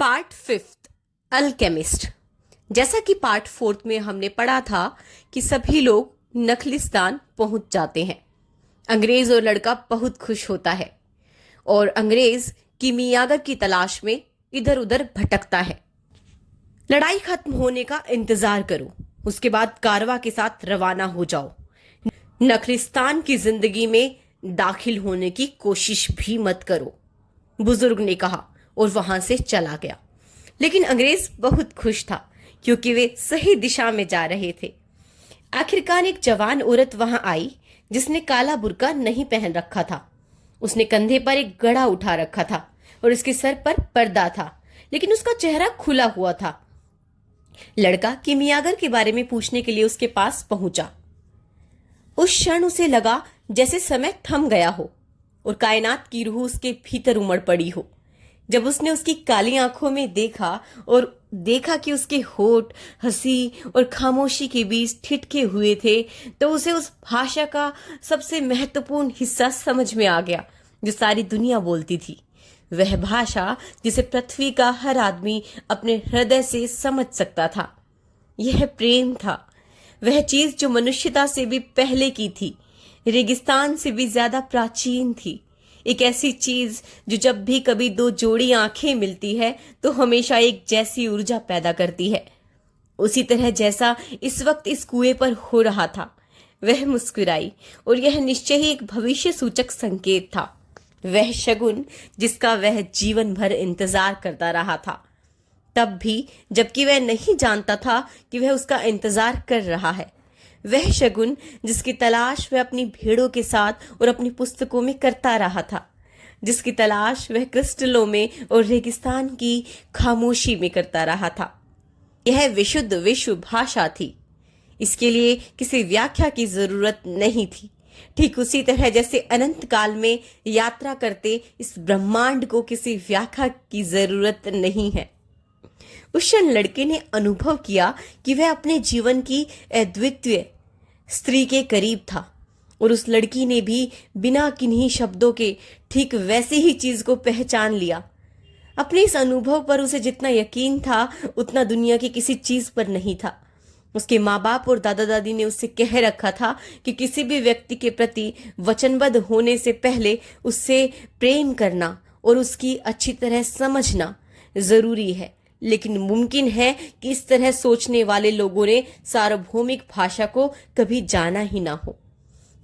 Part fifth, alchemist. जैसा कि part fourth में हमने पढ़ा था कि सभी लोग नखलिस्तान पहुंच जाते हैं। अंग्रेज और लड़का बहुत खुश होता है और अंग्रेज कीमियागर की तलाश में इधर उधर भटकता है। लड़ाई खत्म होने का इंतजार करो, उसके बाद कारवा के साथ रवाना हो जाओ। नखलिस्तान की जिंदगी में दाखिल होने की कोशिश भी मत करो, बुजुर्ग ने कहा और वहां से चला गया। लेकिन अंग्रेज बहुत खुश था क्योंकि वे सही दिशा में जा रहे थे। आखिरकार एक जवान औरत वहां आई जिसने काला बुर्का नहीं पहन रखा था। उसने कंधे पर एक घड़ा उठा रखा था और उसके सर पर पर्दा था, लेकिन उसका चेहरा खुला हुआ था। लड़का कीमियागर के बारे में पूछने के लिए उसके पास पहुंचा। उस क्षण उसे लगा जैसे समय थम गया हो और कायनात की रूह उसके भीतर उमड़ पड़ी हो। जब उसने उसकी काली आंखों में देखा कि उसके होठ हंसी और खामोशी के बीच ठिठके हुए थे, तो उसे उस भाषा का सबसे महत्वपूर्ण हिस्सा समझ में आ गया जो सारी दुनिया बोलती थी। वह भाषा जिसे पृथ्वी का हर आदमी अपने हृदय से समझ सकता था। यह प्रेम था, वह चीज जो मनुष्यता से भी पहले की थी, रेगिस्तान से भी ज्यादा प्राचीन थी। एक ऐसी चीज जो जब भी कभी दो जोड़ी आंखें मिलती है तो हमेशा एक जैसी ऊर्जा पैदा करती है। उसी तरह जैसा इस वक्त इस कुएं पर हो रहा था। वह मुस्कुराई और यह निश्चय ही एक भविष्य सूचक संकेत था, वह शगुन जिसका वह जीवन भर इंतजार करता रहा था, तब भी जबकि वह नहीं जानता था कि वह उसका इंतजार कर रहा है। वह शगुन जिसकी तलाश वह अपनी भेड़ों के साथ और अपनी पुस्तकों में करता रहा था, जिसकी तलाश वह क्रिस्टलों में और रेगिस्तान की खामोशी में करता रहा था। यह विशुद्ध विश्व भाषा थी, इसके लिए किसी व्याख्या की जरूरत नहीं थी। ठीक उसी तरह जैसे अनंत काल में यात्रा करते इस ब्रह्मांड को किसी व्याख्या की जरूरत नहीं है। उस क्षण लड़के ने अनुभव किया कि वह अपने जीवन की अद्वितीय स्त्री के करीब था और उस लड़की ने भी बिना किन्हीं शब्दों के ठीक वैसी ही चीज को पहचान लिया। अपने इस अनुभव पर उसे जितना यकीन था उतना दुनिया की किसी चीज पर नहीं था। उसके माँ बाप और दादा दादी ने उससे कह रखा था कि किसी भी व्यक्ति के प्रति वचनबद्ध होने से पहले उससे प्रेम करना और उसकी अच्छी तरह समझना जरूरी है। लेकिन मुमकिन है कि इस तरह सोचने वाले लोगों ने सार्वभौमिक भाषा को कभी जाना ही ना हो,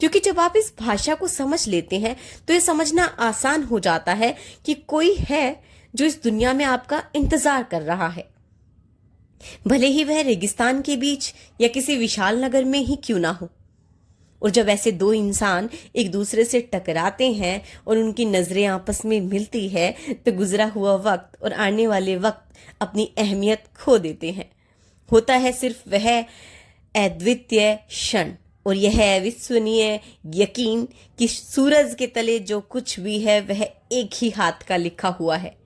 क्योंकि जब आप इस भाषा को समझ लेते हैं तो यह समझना आसान हो जाता है कि कोई है जो इस दुनिया में आपका इंतजार कर रहा है, भले ही वह रेगिस्तान के बीच या किसी विशाल नगर में ही क्यों ना हो। और जब ऐसे दो इंसान एक दूसरे से टकराते हैं और उनकी नजरें आपस में मिलती है तो गुजरा हुआ वक्त और आने वाले वक्त अपनी अहमियत खो देते हैं। होता है सिर्फ वह अद्वितीय क्षण और यह अविश्वसनीय यकीन कि सूरज के तले जो कुछ भी है वह एक ही हाथ का लिखा हुआ है।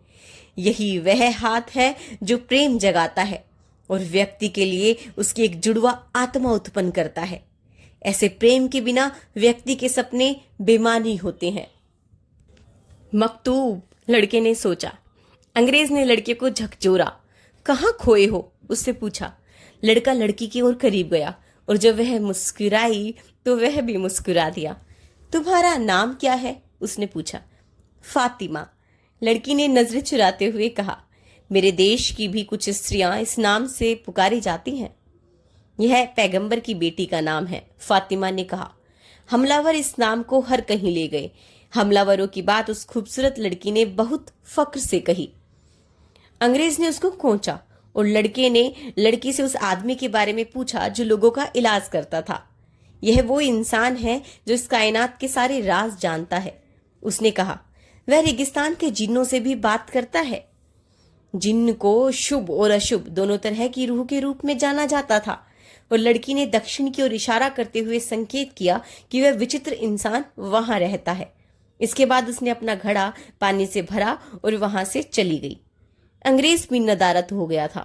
यही वह हाथ है जो प्रेम जगाता है और व्यक्ति के लिए उसकी एक जुड़वा आत्मा उत्पन्न करता है। ऐसे प्रेम के बिना व्यक्ति के सपने बेमानी होते हैं। मकतूब, लड़के ने सोचा। अंग्रेज ने लड़के को झकझोरा। कहाँ खोए हो, उससे पूछा। लड़का लड़की की ओर करीब गया और जब वह मुस्कुराई तो वह भी मुस्कुरा दिया। तुम्हारा नाम क्या है, उसने पूछा। फातिमा, लड़की ने नजरें चुराते हुए कहा। मेरे देश की भी कुछ स्त्रियां इस नाम से पुकारी जाती हैं। यह पैगंबर की बेटी का नाम है, फातिमा ने कहा। हमलावर इस नाम को हर कहीं ले गए। हमलावरों की बात उस खूबसूरत लड़की ने बहुत फक्र से कही। अंग्रेज ने उसको खोचा और लड़के ने लड़की से उस आदमी के बारे में पूछा जो लोगों का इलाज करता था। यह वो इंसान है जो इस कायनात के सारे राज जानता है, उसने कहा। वह रेगिस्तान के जिन्नों से भी बात करता है। जिन्न को शुभ और अशुभ दोनों तरह की रूह के रूप में जाना जाता था और लड़की ने दक्षिण की ओर इशारा करते हुए संकेत किया कि वह विचित्र इंसान वहां रहता है। इसके बाद उसने अपना घड़ा पानी से भरा और वहां से चली गई। अंग्रेज भी नदारद हो गया था।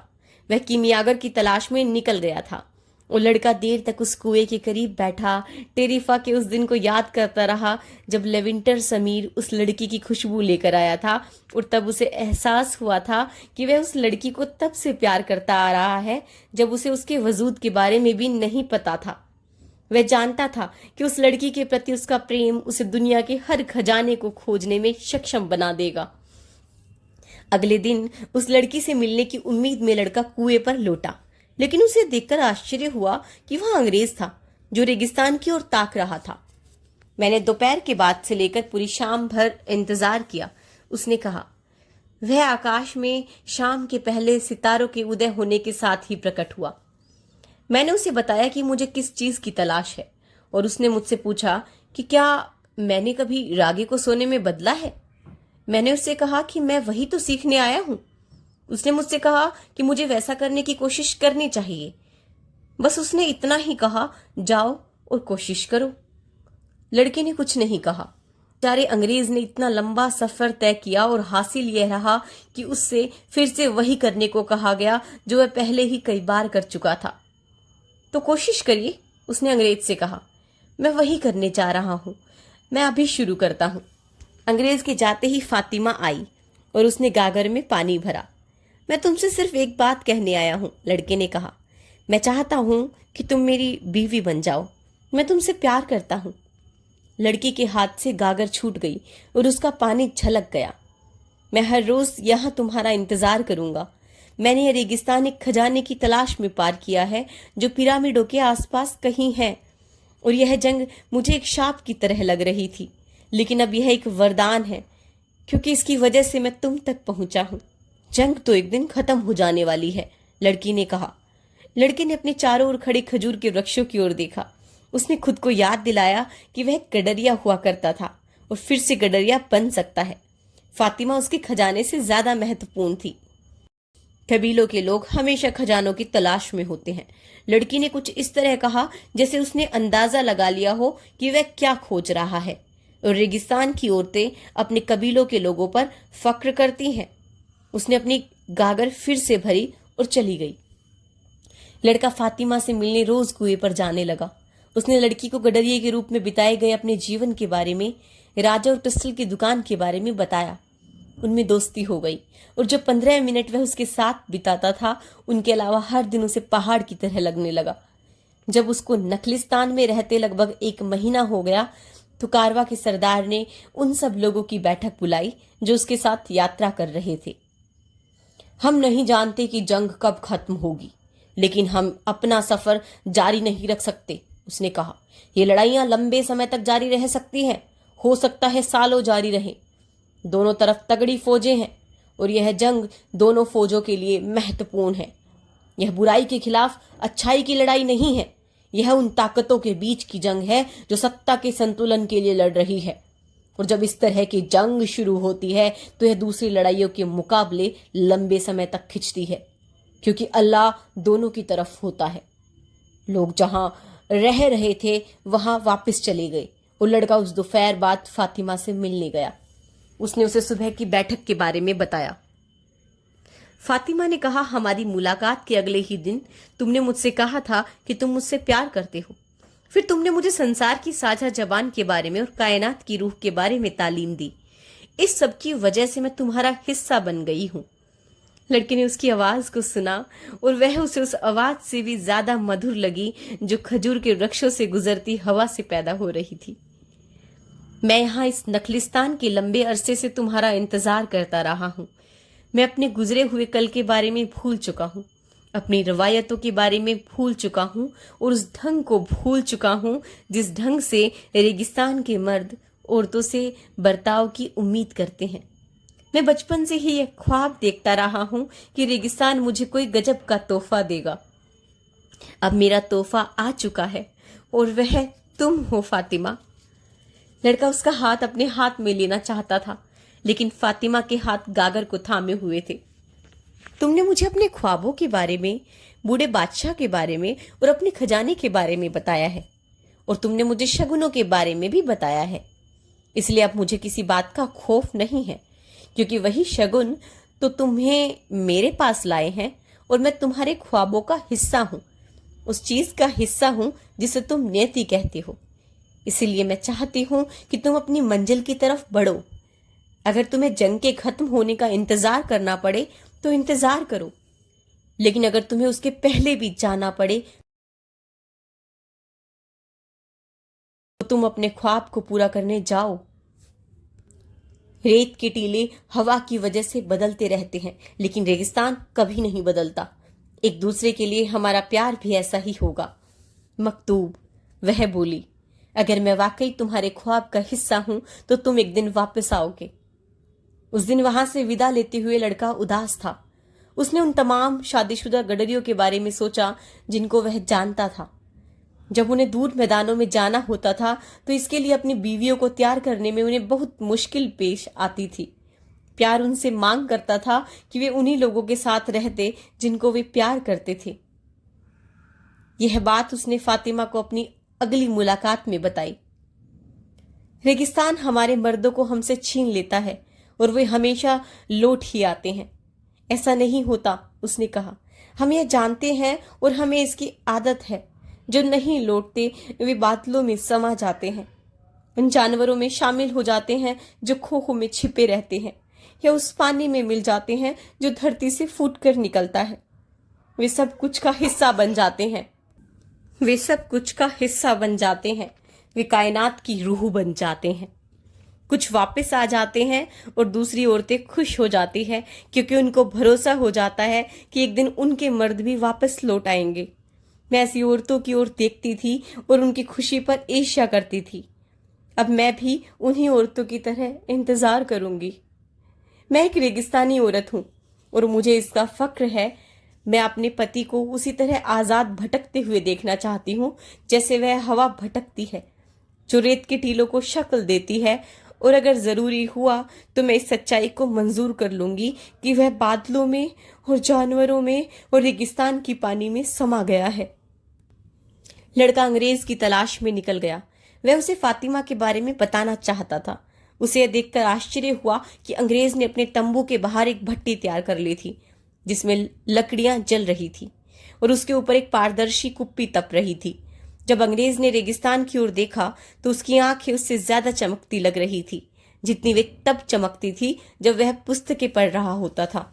वह कीमियागर की तलाश में निकल गया था वो लड़का देर तक उस कुएं के करीब बैठा, टेरिफा के उस दिन को याद करता रहा जब लेविंटर समीर उस लड़की की खुशबू लेकर आया था, और तब उसे एहसास हुआ था कि वह उस लड़की को तब से प्यार करता आ रहा है जब उसे उसके वजूद के बारे में भी नहीं पता था। वह जानता था कि उस लड़की के प्रति उसका प्रेम उसे दुनिया के हर खजाने को खोजने में सक्षम बना देगा। अगले दिन उस लड़की से मिलने की उम्मीद में लड़का कुएं पर लौटा, लेकिन उसे देखकर आश्चर्य हुआ कि वह अंग्रेज था जो रेगिस्तान की ओर ताक रहा था। मैंने दोपहर के बाद से लेकर पूरी शाम भर इंतजार किया, उसने कहा। वह आकाश में शाम के पहले सितारों के उदय होने के साथ ही प्रकट हुआ। मैंने उसे बताया कि मुझे किस चीज की तलाश है, और उसने मुझसे पूछा कि क्या मैंने कभी रागे को सोने में बदला है। मैंने उससे कहा कि मैं वही तो सीखने आया हूं। उसने मुझसे कहा कि मुझे वैसा करने की कोशिश करनी चाहिए। बस उसने इतना ही कहा, जाओ और कोशिश करो। लड़के ने कुछ नहीं कहा। बेचारे अंग्रेज ने इतना लंबा सफर तय किया और हासिल यह रहा कि उससे फिर से वही करने को कहा गया जो वह पहले ही कई बार कर चुका था। तो कोशिश करिए, उसने अंग्रेज से कहा। मैं वही करने जा रहा हूं, मैं अभी शुरू करता हूं। अंग्रेज के जाते ही फातिमा आई और उसने गागर में पानी भरा। मैं तुमसे सिर्फ एक बात कहने आया हूं, लड़के ने कहा। मैं चाहता हूं कि तुम मेरी बीवी बन जाओ। मैं तुमसे प्यार करता हूं। लड़की के हाथ से गागर छूट गई और उसका पानी छलक गया। मैं हर रोज यहां तुम्हारा इंतजार करूंगा। मैंने यह रेगिस्तान एक खजाने की तलाश में पार किया है जो पिरामिडों के आसपास कहीं है, और यह जंग मुझे एक शाप की तरह लग रही थी, लेकिन अब यह एक वरदान है क्योंकि इसकी वजह से मैं तुम तक पहुंचा हूं। जंग तो एक दिन खत्म हो जाने वाली है, लड़की ने कहा। लड़के ने अपने चारों ओर खड़े खजूर के वृक्षों की ओर देखा। उसने खुद को याद दिलाया कि वह गडरिया हुआ करता था और फिर से गडरिया बन सकता है। फातिमा उसके खजाने से ज्यादा महत्वपूर्ण थी। कबीलों के लोग हमेशा खजानों की तलाश में होते हैं, लड़की ने कुछ इस तरह कहा जैसे उसने अंदाजा लगा लिया हो कि वह क्या खोज रहा है। और रेगिस्तान की औरतें अपने कबीलों के लोगों पर फक्र करती हैं। उसने अपनी गागर फिर से भरी और चली गई। लड़का फातिमा से मिलने रोज कुएं पर जाने लगा। उसने लड़की को गडरिये के रूप में बिताए गए अपने जीवन के बारे में, राजा और पिस्टल की दुकान के बारे में बताया। उनमें दोस्ती हो गई और जो 15 मिनट वह उसके साथ बिताता था, उनके अलावा हर दिन उसे पहाड़ की तरह लगने लगा। जब उसको नखलिस्तान में रहते लगभग 1 महीना हो गया तो कारवा के सरदार ने उन सब लोगों की बैठक बुलाई जो उसके साथ यात्रा कर रहे थे। हम नहीं जानते कि जंग कब खत्म होगी, लेकिन हम अपना सफर जारी नहीं रख सकते, उसने कहा। ये लड़ाइयां लंबे समय तक जारी रह सकती हैं, हो सकता है सालों जारी रहे। दोनों तरफ तगड़ी फौजें हैं और यह जंग दोनों फौजों के लिए महत्वपूर्ण है। यह बुराई के खिलाफ अच्छाई की लड़ाई नहीं है, यह उन ताकतों के बीच की जंग है जो सत्ता के संतुलन के लिए लड़ रही है। और जब इस तरह की जंग शुरू होती है तो यह दूसरी लड़ाइयों के मुकाबले लंबे समय तक खिंचती है, क्योंकि अल्लाह दोनों की तरफ होता है। लोग जहां रह रहे थे वहां वापस चले गए और लड़का उस दोपहर बाद फातिमा से मिलने गया। उसने उसे सुबह की बैठक के बारे में बताया। फातिमा ने कहा, हमारी मुलाकात के अगले ही दिन तुमने मुझसे कहा था कि तुम मुझसे प्यार करते हो। फिर तुमने मुझे संसार की साझा जबान के बारे में और कायनात की रूह के बारे में तालीम दी। इस सब की वजह से मैं तुम्हारा हिस्सा बन गई हूं। लड़के ने उसकी आवाज को सुना और वह उसे उस आवाज से भी ज्यादा मधुर लगी जो खजूर के वृक्षों से गुजरती हवा से पैदा हो रही थी। मैं यहाँ इस नखलिस्तान के लंबे अरसे से तुम्हारा इंतजार करता रहा हूँ। मैं अपने गुजरे हुए कल के बारे में भूल चुका हूँ, अपनी रवायतों के बारे में भूल चुका हूँ और उस ढंग को भूल चुका हूँ जिस ढंग से रेगिस्तान के मर्द औरतों से बर्ताव की उम्मीद करते हैं। मैं बचपन से ही यह ख्वाब देखता रहा हूँ कि रेगिस्तान मुझे कोई गजब का तोहफा देगा। अब मेरा तोहफा आ चुका है और वह तुम हो फातिमा। लड़का उसका हाथ अपने हाथ में लेना चाहता था, लेकिन फातिमा के हाथ गागर को थामे हुए थे। तुमने मुझे अपने ख्वाबों के बारे में, बूढ़े बादशाह के बारे में और अपने खजाने के बारे में बताया है, और तुमने मुझे शगुनों के बारे में भी बताया है। इसलिए अब मुझे किसी बात का खौफ नहीं है, क्योंकि वही शगुन तो तुम्हें मेरे पास लाए हैं और मैं तुम्हारे ख्वाबों का हिस्सा हूं। उस चीज का हिस्सा हूं जिसे तुम नियति कहते हो। इसीलिए मैं चाहती हूं कि तुम अपनी मंजिल की तरफ बढ़ो। अगर तुम्हें जंग के खत्म होने का इंतजार करना पड़े तो इंतजार करो, लेकिन अगर तुम्हें उसके पहले भी जाना पड़े तो तुम अपने ख्वाब को पूरा करने जाओ। रेत के टीले हवा की वजह से बदलते रहते हैं, लेकिन रेगिस्तान कभी नहीं बदलता। एक दूसरे के लिए हमारा प्यार भी ऐसा ही होगा। मकतूब, वह बोली, अगर मैं वाकई तुम्हारे ख्वाब का हिस्सा हूं तो तुम एक दिन वापस आओगे। उस दिन वहां से विदा लेते हुए लड़का उदास था। उसने उन तमाम शादीशुदा गडरियों के बारे में सोचा जिनको वह जानता था। जब उन्हें दूर मैदानों में जाना होता था तो इसके लिए अपनी बीवियों को तैयार करने में उन्हें बहुत मुश्किल पेश आती थी। प्यार उनसे मांग करता था कि वे उन्हीं लोगों के साथ रहते जिनको वे प्यार करते थे। यह बात उसने फातिमा को अपनी अगली मुलाकात में बताई। रेगिस्तान हमारे मर्दों को हमसे छीन लेता है और वे हमेशा लौट ही आते हैं। ऐसा नहीं होता, उसने कहा। हम यह जानते हैं और हमें इसकी आदत है। जो नहीं लौटते वे बादलों में समा जाते हैं, उन जानवरों में शामिल हो जाते हैं जो खोखों में छिपे रहते हैं, या उस पानी में मिल जाते हैं जो धरती से फूट कर निकलता है। वे सब कुछ का हिस्सा बन जाते हैं। वे सब कुछ का हिस्सा बन जाते हैं। वे कायनात की रूह बन जाते हैं। कुछ वापस आ जाते हैं और दूसरी औरतें खुश हो जाती हैं, क्योंकि उनको भरोसा हो जाता है कि एक दिन उनके मर्द भी वापस लौट आएंगे। मैं ऐसी औरतों की ओर देखती थी और उनकी खुशी पर ईर्ष्या करती थी। अब मैं भी उन्हीं औरतों की तरह इंतजार करूंगी। मैं एक रेगिस्तानी औरत हूं और मुझे इसका फक्र है। मैं अपने पति को उसी तरह आजाद भटकते हुए देखना चाहती हूं जैसे वह हवा भटकती है, जो रेत के टीलों को शक्ल देती है। और अगर जरूरी हुआ तो मैं इस सच्चाई को मंजूर कर लूंगी कि वह बादलों में और जानवरों में और रेगिस्तान की पानी में समा गया है। लड़का अंग्रेज की तलाश में निकल गया। वह उसे फातिमा के बारे में बताना चाहता था। उसे यह देखकर आश्चर्य हुआ कि अंग्रेज ने अपने तंबू के बाहर एक भट्टी तैयार कर ली थी जिसमें लकड़ियां जल रही थी और उसके ऊपर एक पारदर्शी कुप्पी तप रही थी। जब अंग्रेज ने रेगिस्तान की ओर देखा तो उसकी आंखें उससे ज्यादा चमकती लग रही थी जितनी वे तब चमकती थी जब वह पुस्तकें पढ़ रहा होता था।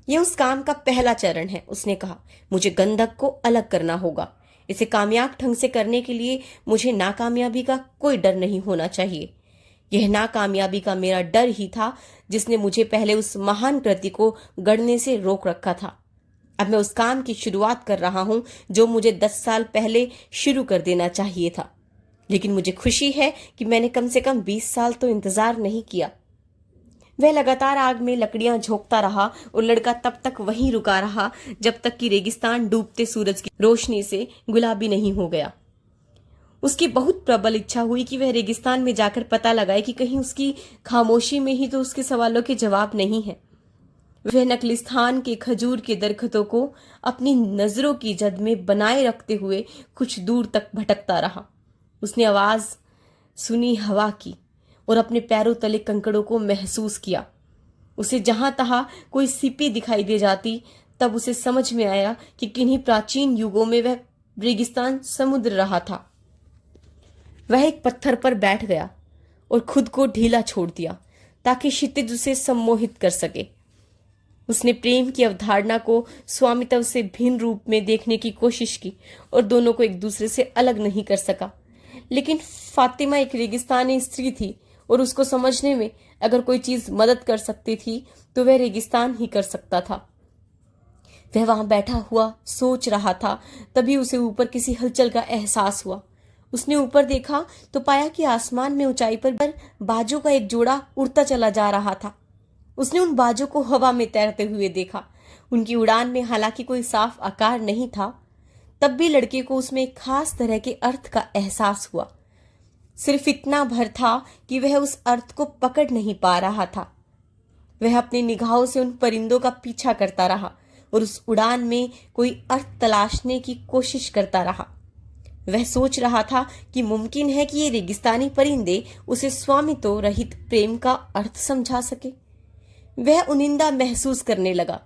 यह उस काम का पहला चरण है, उसने कहा। मुझे गंधक को अलग करना होगा। इसे कामयाब ढंग से करने के लिए मुझे नाकामयाबी का कोई डर नहीं होना चाहिए। यह नाकामयाबी का मेरा डर ही था जिसने मुझे पहले उस महान कृति को गढ़ने से रोक रखा था। अब मैं उस काम की शुरुआत कर रहा हूं जो मुझे 10 साल पहले शुरू कर देना चाहिए था, लेकिन मुझे खुशी है कि मैंने कम से कम 20 साल तो इंतजार नहीं किया। वह लगातार आग में लकड़ियां झोंकता रहा और लड़का तब तक वहीं रुका रहा जब तक कि रेगिस्तान डूबते सूरज की रोशनी से गुलाबी नहीं हो गया। उसकी बहुत प्रबल इच्छा हुई कि वह रेगिस्तान में जाकर पता लगाए कि कहीं उसकी खामोशी में ही तो उसके सवालों के जवाब नहीं है। वह नकलिस्तान के खजूर के दरख्तों को अपनी नजरों की जद में बनाए रखते हुए कुछ दूर तक भटकता रहा। उसने आवाज सुनी हवा की और अपने पैरों तले कंकड़ों को महसूस किया। उसे जहां तहां कोई सीपी दिखाई दे जाती तब उसे समझ में आया कि किन्हीं प्राचीन युगों में वह रेगिस्तान समुद्र रहा था। वह एक पत्थर पर बैठ गया और खुद को ढीला छोड़ दिया ताकि क्षितिज उसे सम्मोहित कर सके। उसने प्रेम की अवधारणा को स्वामित्व से भिन्न रूप में देखने की कोशिश की और दोनों को एक दूसरे से अलग नहीं कर सका। लेकिन फातिमा एक रेगिस्तानी स्त्री थी और उसको समझने में अगर कोई चीज मदद कर सकती थी तो वह रेगिस्तान ही कर सकता था। वह वहां बैठा हुआ सोच रहा था, तभी उसे ऊपर किसी हलचल का एहसास हुआ। उसने ऊपर देखा तो पाया कि आसमान में ऊंचाई पर बाजों का एक जोड़ा उड़ता चला जा रहा था। उसने उन बाजों को हवा में तैरते हुए देखा। उनकी उड़ान में हालांकि कोई साफ आकार नहीं था, तब भी लड़के को उसमें एक खास तरह के अर्थ का एहसास हुआ। सिर्फ इतना भर था कि वह उस अर्थ को पकड़ नहीं पा रहा था। वह अपनी निगाहों से उन परिंदों का पीछा करता रहा और उस उड़ान में कोई अर्थ तलाशने की कोशिश करता रहा। वह सोच रहा था कि मुमकिन है कि ये रेगिस्तानी परिंदे उसे स्वामित्व रहित प्रेम का अर्थ समझा सके। वह उनिंदा महसूस करने लगा।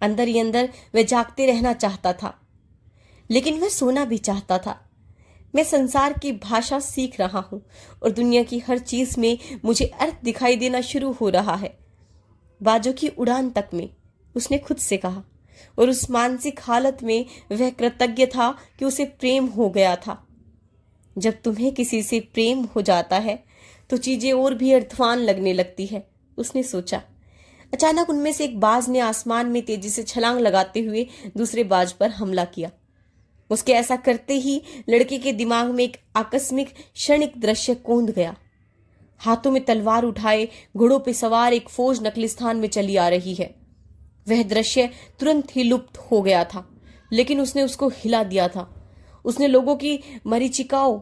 अंदर ही अंदर वह जागते रहना चाहता था, लेकिन वह सोना भी चाहता था। मैं संसार की भाषा सीख रहा हूँ और दुनिया की हर चीज में मुझे अर्थ दिखाई देना शुरू हो रहा है, बाजों की उड़ान तक में, उसने खुद से कहा। और उस मानसिक हालत में वह कृतज्ञ था कि उसे प्रेम हो गया था। जब तुम्हें किसी से प्रेम हो जाता है तो चीजें और भी अर्थवान लगने लगती है, उसने सोचा। अचानक उनमें से एक बाज ने आसमान में तेजी से छलांग लगाते हुए दूसरे बाज पर हमला किया। उसके ऐसा करते ही लड़के के दिमाग में एक आकस्मिक क्षणिक दृश्य कौंध गया। हाथों में तलवार उठाए घोड़ों पे सवार एक फौज नखलिस्तान में चली आ रही है। वह दृश्य तुरंत ही लुप्त हो गया था, लेकिन उसने उसको हिला दिया था। उसने लोगों की मरीचिकाओं,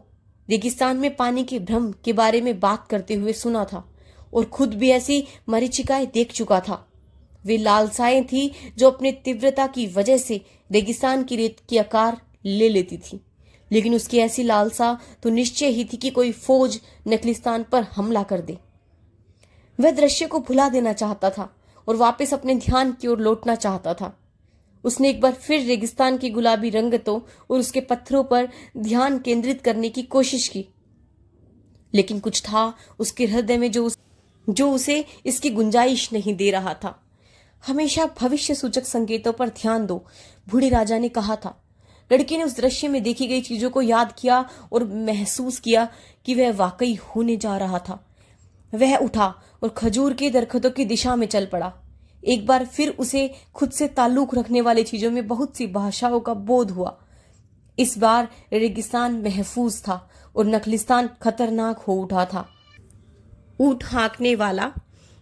रेगिस्तान में पानी के भ्रम के बारे में बात करते हुए सुना था और खुद भी ऐसी मरीचिकाएं देख चुका था। वे लालसाएं थी जो अपने तीव्रता की वजह से रेगिस्तान की रेत की आकार ले लेती थी, लेकिन उसकी ऐसी लालसा तो निश्चय ही थी कि कोई फौज नखलिस्तान पर हमला कर दे। वह दृश्य को भुला देना चाहता था और वापस अपने ध्यान की ओर लौटना चाहता था। उसने एक बार फिर रेगिस्तान की गुलाबी रंगतों और उसके पत्थरों पर ध्यान केंद्रित करने की कोशिश की, लेकिन कुछ था उसके हृदय में जो उसे इसकी गुंजाइश नहीं दे रहा था। हमेशा भविष्य सूचक संकेतों पर ध्यान दो, बूढ़े राजा ने कहा था। लड़के ने उस दृश्य में देखी गई चीजों को याद किया और महसूस किया कि वह वाकई होने जा रहा था। वह उठा और खजूर के दरख्तों की दिशा में चल पड़ा। एक बार फिर उसे खुद से ताल्लुक रखने वाली चीजों में बहुत सी भाषाओं का बोध हुआ। इस बार रेगिस्तान महफूज था और नखलिस्तान खतरनाक हो उठा था। ऊंट हाँकने वाला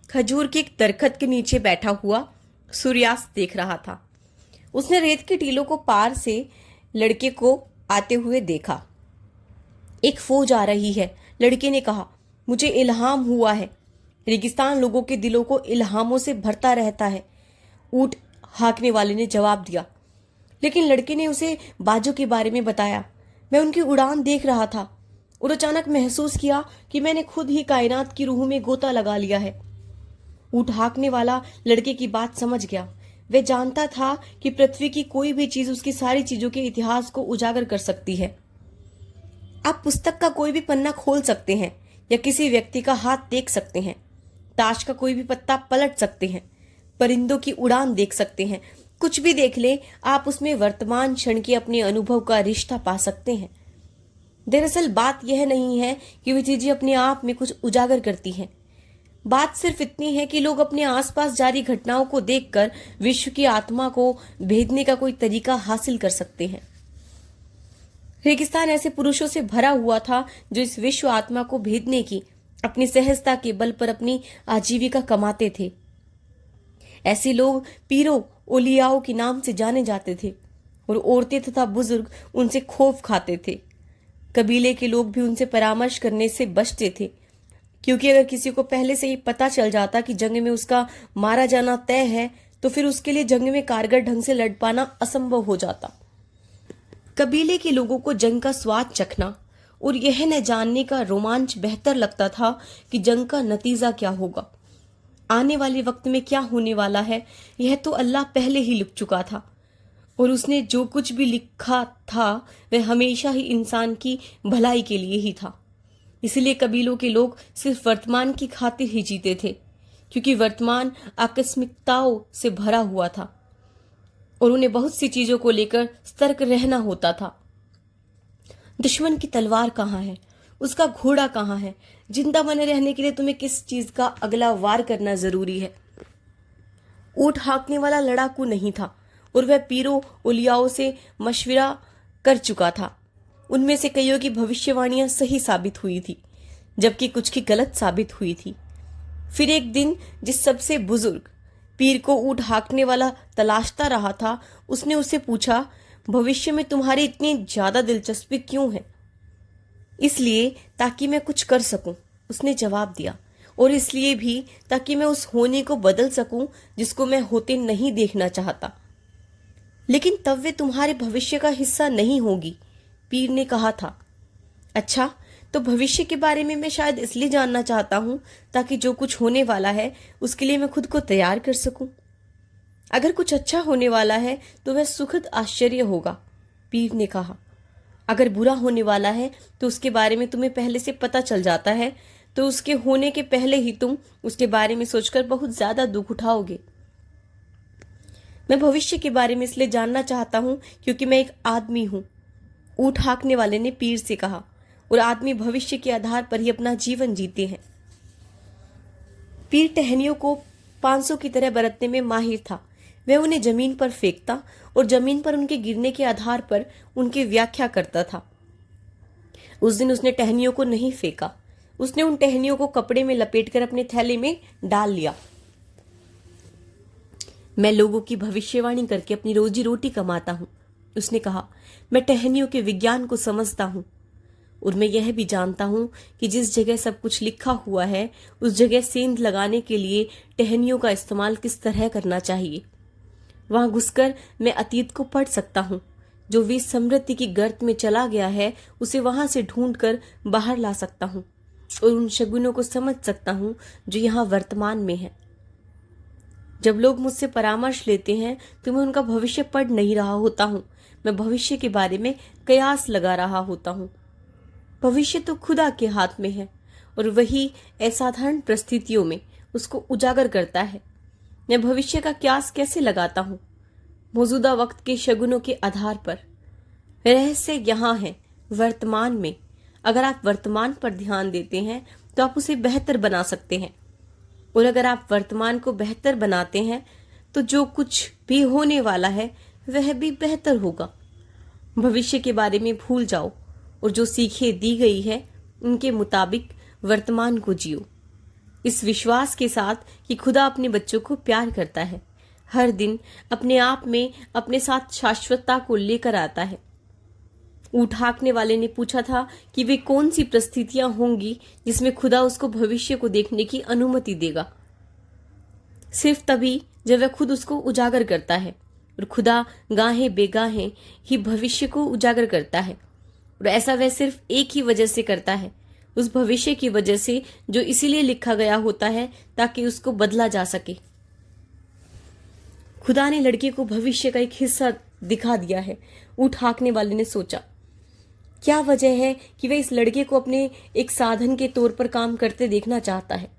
खजूर के एक दरख्त के नीचे बैठा हुआ सूर्यास्त देख रहा था। उसने रेत के टीलों को पार से लड़के को आते हुए देखा। एक फौज आ रही है, लड़के ने कहा। मुझे इल्हाम हुआ है। रेगिस्तान लोगों के दिलों को इल्हामों से भरता रहता है, ऊंट हाँकने वाले ने जवाब दिया। लेकिन लड़के ने उसे बाजों के बारे में बताया। मैं उनकी उड़ान देख रहा था और अचानक महसूस किया कि मैंने खुद ही कायनात की रूह में गोता लगा लिया है। ऊंट हाँकने वाला लड़के की बात समझ गया। वह जानता था कि पृथ्वी की कोई भी चीज उसकी सारी चीजों के इतिहास को उजागर कर सकती है। आप पुस्तक का कोई भी पन्ना खोल सकते हैं या किसी व्यक्ति का हाथ देख सकते हैं, ताश का कोई भी पत्ता पलट सकते हैं, परिंदों की उड़ान देख सकते हैं, कुछ भी देख ले, आप उसमें वर्तमान क्षण के अपने अनुभव का रिश्ता पा सकते हैं। दरअसल बात यह नहीं है कि वे चीजें अपने आप में कुछ उजागर करती हैं। बात सिर्फ इतनी है कि लोग अपने आसपास जारी घटनाओं को देखकर विश्व की आत्मा को भेदने का कोई तरीका हासिल कर सकते हैं। रेगिस्तान ऐसे पुरुषों से भरा हुआ था जो इस विश्व आत्मा को भेदने की अपनी सहजता के बल पर अपनी आजीविका कमाते थे। ऐसे लोग पीरों ओलियाओं के नाम से जाने जाते थे और औरतें तथा बुजुर्ग उनसे खौफ खाते थे। कबीले के लोग भी उनसे परामर्श करने से बचते थे, क्योंकि अगर किसी को पहले से ही पता चल जाता कि जंग में उसका मारा जाना तय है तो फिर उसके लिए जंग में कारगर ढंग से लड़ पाना असंभव हो जाता। कबीले के लोगों को जंग का स्वाद चखना और यह न जानने का रोमांच बेहतर लगता था कि जंग का नतीजा क्या होगा, आने वाले वक्त में क्या होने वाला है, यह तो अल्लाह पहले ही लिख चुका था और उसने जो कुछ भी लिखा था वह हमेशा ही इंसान की भलाई के लिए ही था। इसलिए कबीलों के लोग सिर्फ वर्तमान की खातिर ही जीते थे, क्योंकि वर्तमान आकस्मिकताओं से भरा हुआ था और उन्हें बहुत सी चीजों को लेकर सतर्क रहना होता था। दुश्मन की तलवार कहाँ है, उसका घोड़ा कहाँ है, जिंदा बने रहने के लिए तुम्हें किस चीज का अगला वार करना जरूरी है। ऊंट हाँकने वाला लड़ाकू नहीं था और वह पीरों ओलियाओं से मशविरा कर चुका था। उनमें से कईयों की भविष्यवाणियां सही साबित हुई थी, जबकि कुछ की गलत साबित हुई थी। फिर एक दिन जिस सबसे बुजुर्ग पीर को ऊंट हाँकने वाला तलाशता रहा था, उसने उससे पूछा, भविष्य में तुम्हारी इतनी ज्यादा दिलचस्पी क्यों है? इसलिए ताकि मैं कुछ कर सकूं, उसने जवाब दिया, और इसलिए भी ताकि मैं उस होने को बदल सकूं जिसको मैं होते नहीं देखना चाहता। लेकिन तब वे तुम्हारे भविष्य का हिस्सा नहीं होगी, पीर ने कहा था। अच्छा, तो भविष्य के बारे में मैं शायद इसलिए जानना चाहता हूं ताकि जो कुछ होने वाला है उसके लिए मैं खुद को तैयार कर सकूं। अगर कुछ अच्छा होने वाला है तो वह सुखद आश्चर्य होगा, पीर ने कहा, अगर बुरा होने वाला है तो उसके बारे में तुम्हें पहले से पता चल जाता है, तो उसके होने के पहले ही तुम उसके बारे में सोचकर बहुत ज्यादा दुख उठाओगे। मैं भविष्य के बारे में इसलिए जानना चाहता हूं क्योंकि मैं एक आदमी हूं, ऊंट हाँकने वाले ने पीर से कहा, और आदमी भविष्य के आधार पर ही अपना जीवन जीते हैं। पीर टहनियों को 500 की तरह बरतने में माहिर था। वह उन्हें जमीन पर फेंकता और जमीन पर उनके गिरने के आधार पर उनकी व्याख्या करता था। उस दिन उसने टहनियों को नहीं फेंका, उसने उन टहनियों को कपड़े में लपेटकर अपने थैले में डाल लिया। मैं लोगों की भविष्यवाणी करके अपनी रोजी रोटी कमाता हूं, उसने कहा। मैं टहनियों के विज्ञान को समझता हूं और मैं यह भी जानता हूं कि जिस जगह सब कुछ लिखा हुआ है उस जगह सेंध लगाने के लिए टहनियों का इस्तेमाल किस तरह करना चाहिए। वहां घुसकर मैं अतीत को पढ़ सकता हूं। जो भी समृद्धि की गर्त में चला गया है उसे वहां से ढूंढकर बाहर ला सकता हूं और उन शगुनों को समझ सकता हूं जो यहाँ वर्तमान में है। जब लोग मुझसे परामर्श लेते हैं तो मैं उनका भविष्य पढ़ नहीं रहा होता हूं, मैं भविष्य के बारे में कयास लगा रहा होता हूं। भविष्य तो खुदा के हाथ में है और वही असाधारण परिस्थितियों में उसको उजागर करता है। मैं भविष्य का क्यास कैसे लगाता हूं? मौजूदा वक्त के शगुनों के आधार पर। रहस्य यहाँ है, वर्तमान में। अगर आप वर्तमान पर ध्यान देते हैं तो आप उसे बेहतर बना सकते हैं, और अगर आप वर्तमान को बेहतर बनाते हैं तो जो कुछ भी होने वाला है वह भी बेहतर होगा। भविष्य के बारे में भूल जाओ और जो सीखें दी गई है उनके मुताबिक वर्तमान को जियो, इस विश्वास के साथ कि खुदा अपने बच्चों को प्यार करता है, हर दिन अपने आप में अपने साथ शाश्वतता को लेकर आता है। ऊंट हाँकने वाले ने पूछा था कि वे कौन सी परिस्थितियां होंगी जिसमें खुदा उसको भविष्य को देखने की अनुमति देगा। सिर्फ तभी जब वह खुद उसको उजागर करता है, और खुदा गाहे बेगाहे ही भविष्य को उजागर करता है, और ऐसा वह सिर्फ एक ही वजह से करता है, उस भविष्य की वजह से जो इसीलिए लिखा गया होता है ताकि उसको बदला जा सके। खुदा ने लड़के को भविष्य का एक हिस्सा दिखा दिया है। ऊंट हाँकने वाले ने सोचा, क्या वजह है कि वह इस लड़के को अपने एक साधन के तौर पर काम करते देखना चाहता है।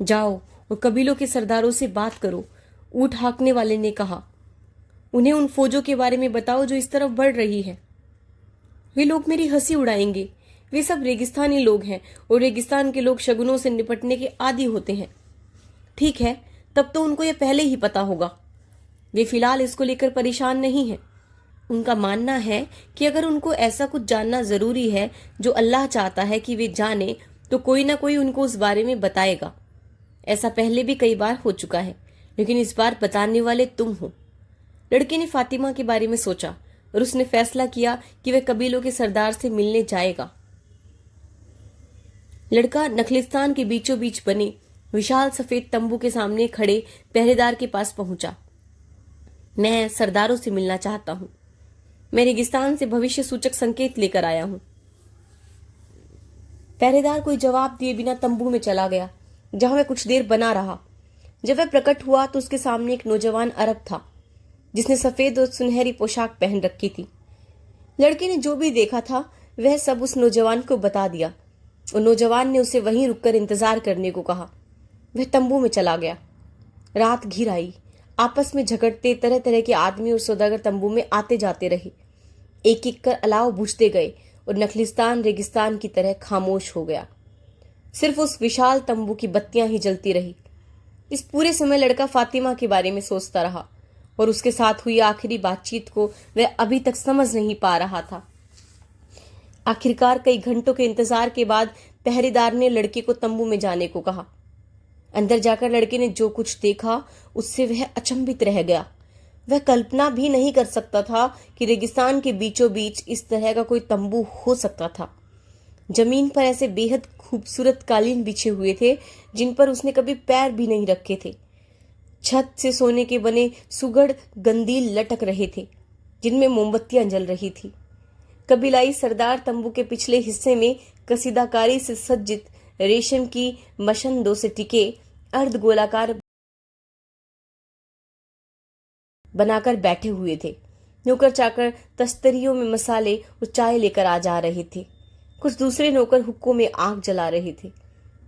जाओ और कबीलों के सरदारों से बात करो, ऊंट हाँकने वाले ने कहा। उन्हें उन फौजों के बारे में बताओ जो इस तरफ बढ़ रही है। वे लोग मेरी हंसी उड़ाएंगे। वे सब रेगिस्तानी लोग हैं और रेगिस्तान के लोग शगुनों से निपटने के आदी होते हैं। ठीक है, तब तो उनको यह पहले ही पता होगा। वे फिलहाल इसको लेकर परेशान नहीं हैं। उनका मानना है कि अगर उनको ऐसा कुछ जानना जरूरी है जो अल्लाह चाहता है कि वे जाने, तो कोई ना कोई उनको उस बारे में बताएगा। ऐसा पहले भी कई बार हो चुका है, लेकिन इस बार बताने वाले तुम हो। लड़के ने फातिमा के बारे में सोचा और उसने फैसला किया कि वह कबीलों के सरदार से मिलने जाएगा। लड़का नखलिस्तान के बीचों बीच बने विशाल सफेद तंबू के सामने खड़े पहरेदार के पास पहुंचा। मैं सरदारों से मिलना चाहता हूं। मैं रेगिस्तान से भविष्य सूचक संकेत लेकर आया हूं। पहरेदार कोई जवाब दिए बिना तंबू में चला गया, जहां वह कुछ देर बना रहा। जब वह प्रकट हुआ तो उसके सामने एक नौजवान अरब था जिसने सफेद और सुनहरी पोशाक पहन रखी थी। लड़के ने जो भी देखा था वह सब उस नौजवान को बता दिया और नौजवान ने उसे वहीं रुककर इंतजार करने को कहा। वह तंबू में चला गया। रात घिर आई। आपस में झगड़ते तरह तरह के आदमी और सौदागर तंबू में आते जाते रहे। एक एक कर अलाव बुझते गए और नखलिस्तान रेगिस्तान की तरह खामोश हो गया। सिर्फ उस विशाल तंबू की बत्तियां ही जलती रही। इस पूरे समय लड़का फातिमा के बारे में सोचता रहा और उसके साथ हुई आखिरी बातचीत को वह अभी तक समझ नहीं पा रहा था। आखिरकार कई घंटों के इंतजार के बाद पहरेदार ने लड़के को तंबू में जाने को कहा। अंदर जाकर लड़के ने जो कुछ देखा उससे वह अचंभित रह गया। वह कल्पना भी नहीं कर सकता था कि रेगिस्तान के बीचों बीच इस तरह का कोई तंबू हो सकता था। जमीन पर ऐसे बेहद खूबसूरत कालीन बिछे हुए थे जिन पर उसने कभी पैर भी नहीं रखे थे। छत से सोने के बने सुगढ़ गंदील लटक रहे थे जिनमें मोमबत्तियां जल रही थी। कबीलाई सरदार तंबू के पिछले हिस्से में कसीदाकारी से सज्जित रेशम की मशंदों से टिके अर्ध गोलाकार बनाकर बैठे हुए थे। नौकर चाकर तस्तरियों में मसाले और चाय लेकर आ जा रहे थे। कुछ दूसरे नौकर हुक्कों में आग जला रहे थे।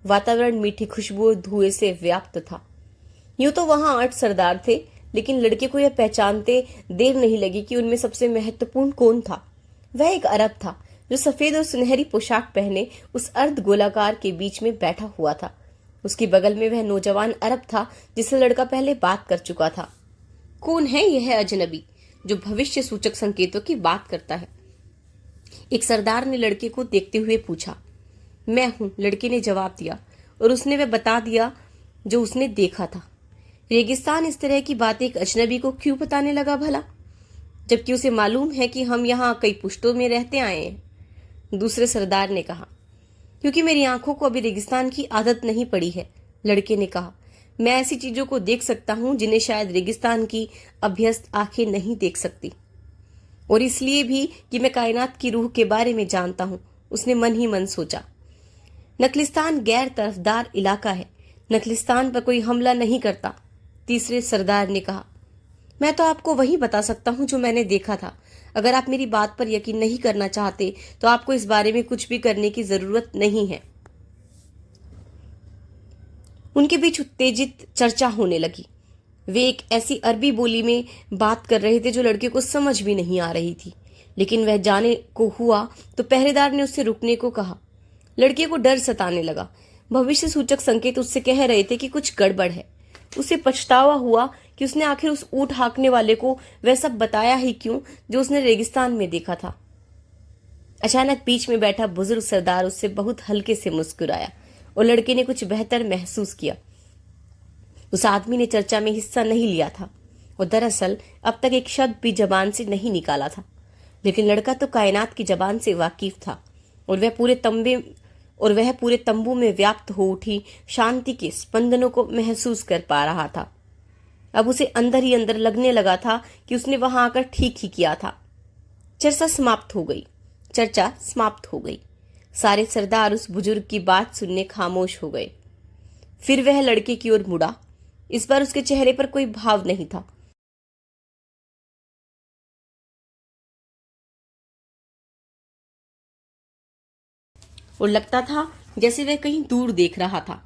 वातावरण मीठी खुशबू और धुएं से व्याप्त था। यूं तो वहां 8 सरदार थे, लेकिन लड़के को यह पहचानते देर नहीं लगी कि उनमें सबसे महत्वपूर्ण कौन था। वह एक अरब था जो सफेद और सुनहरी पोशाक पहने उस अर्ध गोलाकार के बीच में बैठा हुआ था। उसके बगल में वह नौजवान अरब था जिससे लड़का पहले बात कर चुका था। कौन है यह अजनबी जो भविष्य सूचक संकेतों की बात करता है? एक सरदार ने लड़के को देखते हुए पूछा। मैं हूं, लड़के ने जवाब दिया, और उसने वह बता दिया जो उसने देखा था। रेगिस्तान इस तरह की बातें एक अजनबी को क्यों बताने लगा भला, जबकि उसे मालूम है कि हम यहाँ कई पुश्तों में रहते आए हैं? दूसरे सरदार ने कहा। क्योंकि मेरी आंखों को अभी रेगिस्तान की आदत नहीं पड़ी है, लड़के ने कहा। मैं ऐसी चीजों को देख सकता हूं जिन्हें शायद रेगिस्तान की अभ्यस्त आंखें नहीं देख सकती, और इसलिए भी कि मैं कायनात की रूह के बारे में जानता हूं, उसने मन ही मन सोचा। नखलिस्तान गैर तरफदार इलाका है, नखलिस्तान पर कोई हमला नहीं करता। तीसरे सरदार ने कहा। मैं तो आपको वही बता सकता हूं जो मैंने देखा था। अगर आप मेरी बात पर यकीन नहीं करना चाहते तो आपको इस बारे में कुछ भी करने की जरूरत नहीं है। उनके बीच उत्तेजित चर्चा होने लगी। वे एक ऐसी अरबी बोली में बात कर रहे थे जो लड़के को समझ भी नहीं आ रही थी, लेकिन वह जाने को हुआ तो पहरेदार ने उससे रुकने को कहा। लड़के को डर सताने लगा। भविष्य सूचक संकेत उससे कह रहे थे कि कुछ गड़बड़ है। उसे पछतावा हुआ कि उसने आखिर उस ऊंट हाँकने वाले को वह सब बताया ही क्यों जो उसने रेगिस्तान में देखा था। अचानक बीच में बैठा बुजुर्ग सरदार उससे बहुत हल्के से मुस्कुराया और लड़के ने कुछ बेहतर महसूस किया। उस आदमी ने चर्चा में हिस्सा नहीं लिया था और दरअसल अब तक एक शब्द भी जबान से नहीं निकाला था, लेकिन लड़का तो कायनात की जबान से वाकिफ था और वह पूरे तंबू में व्याप्त हो उठी शांति के स्पंदनों को महसूस कर पा रहा था। अब उसे अंदर ही अंदर लगने लगा था कि उसने वहां आकर ठीक ही किया था। चर्चा समाप्त हो गई। सारे सरदार उस बुजुर्ग की बात सुनने खामोश हो गए। फिर वह लड़के की ओर मुड़ा। इस बार उसके चेहरे पर कोई भाव नहीं था। और लगता था जैसे वह कहीं दूर देख रहा था।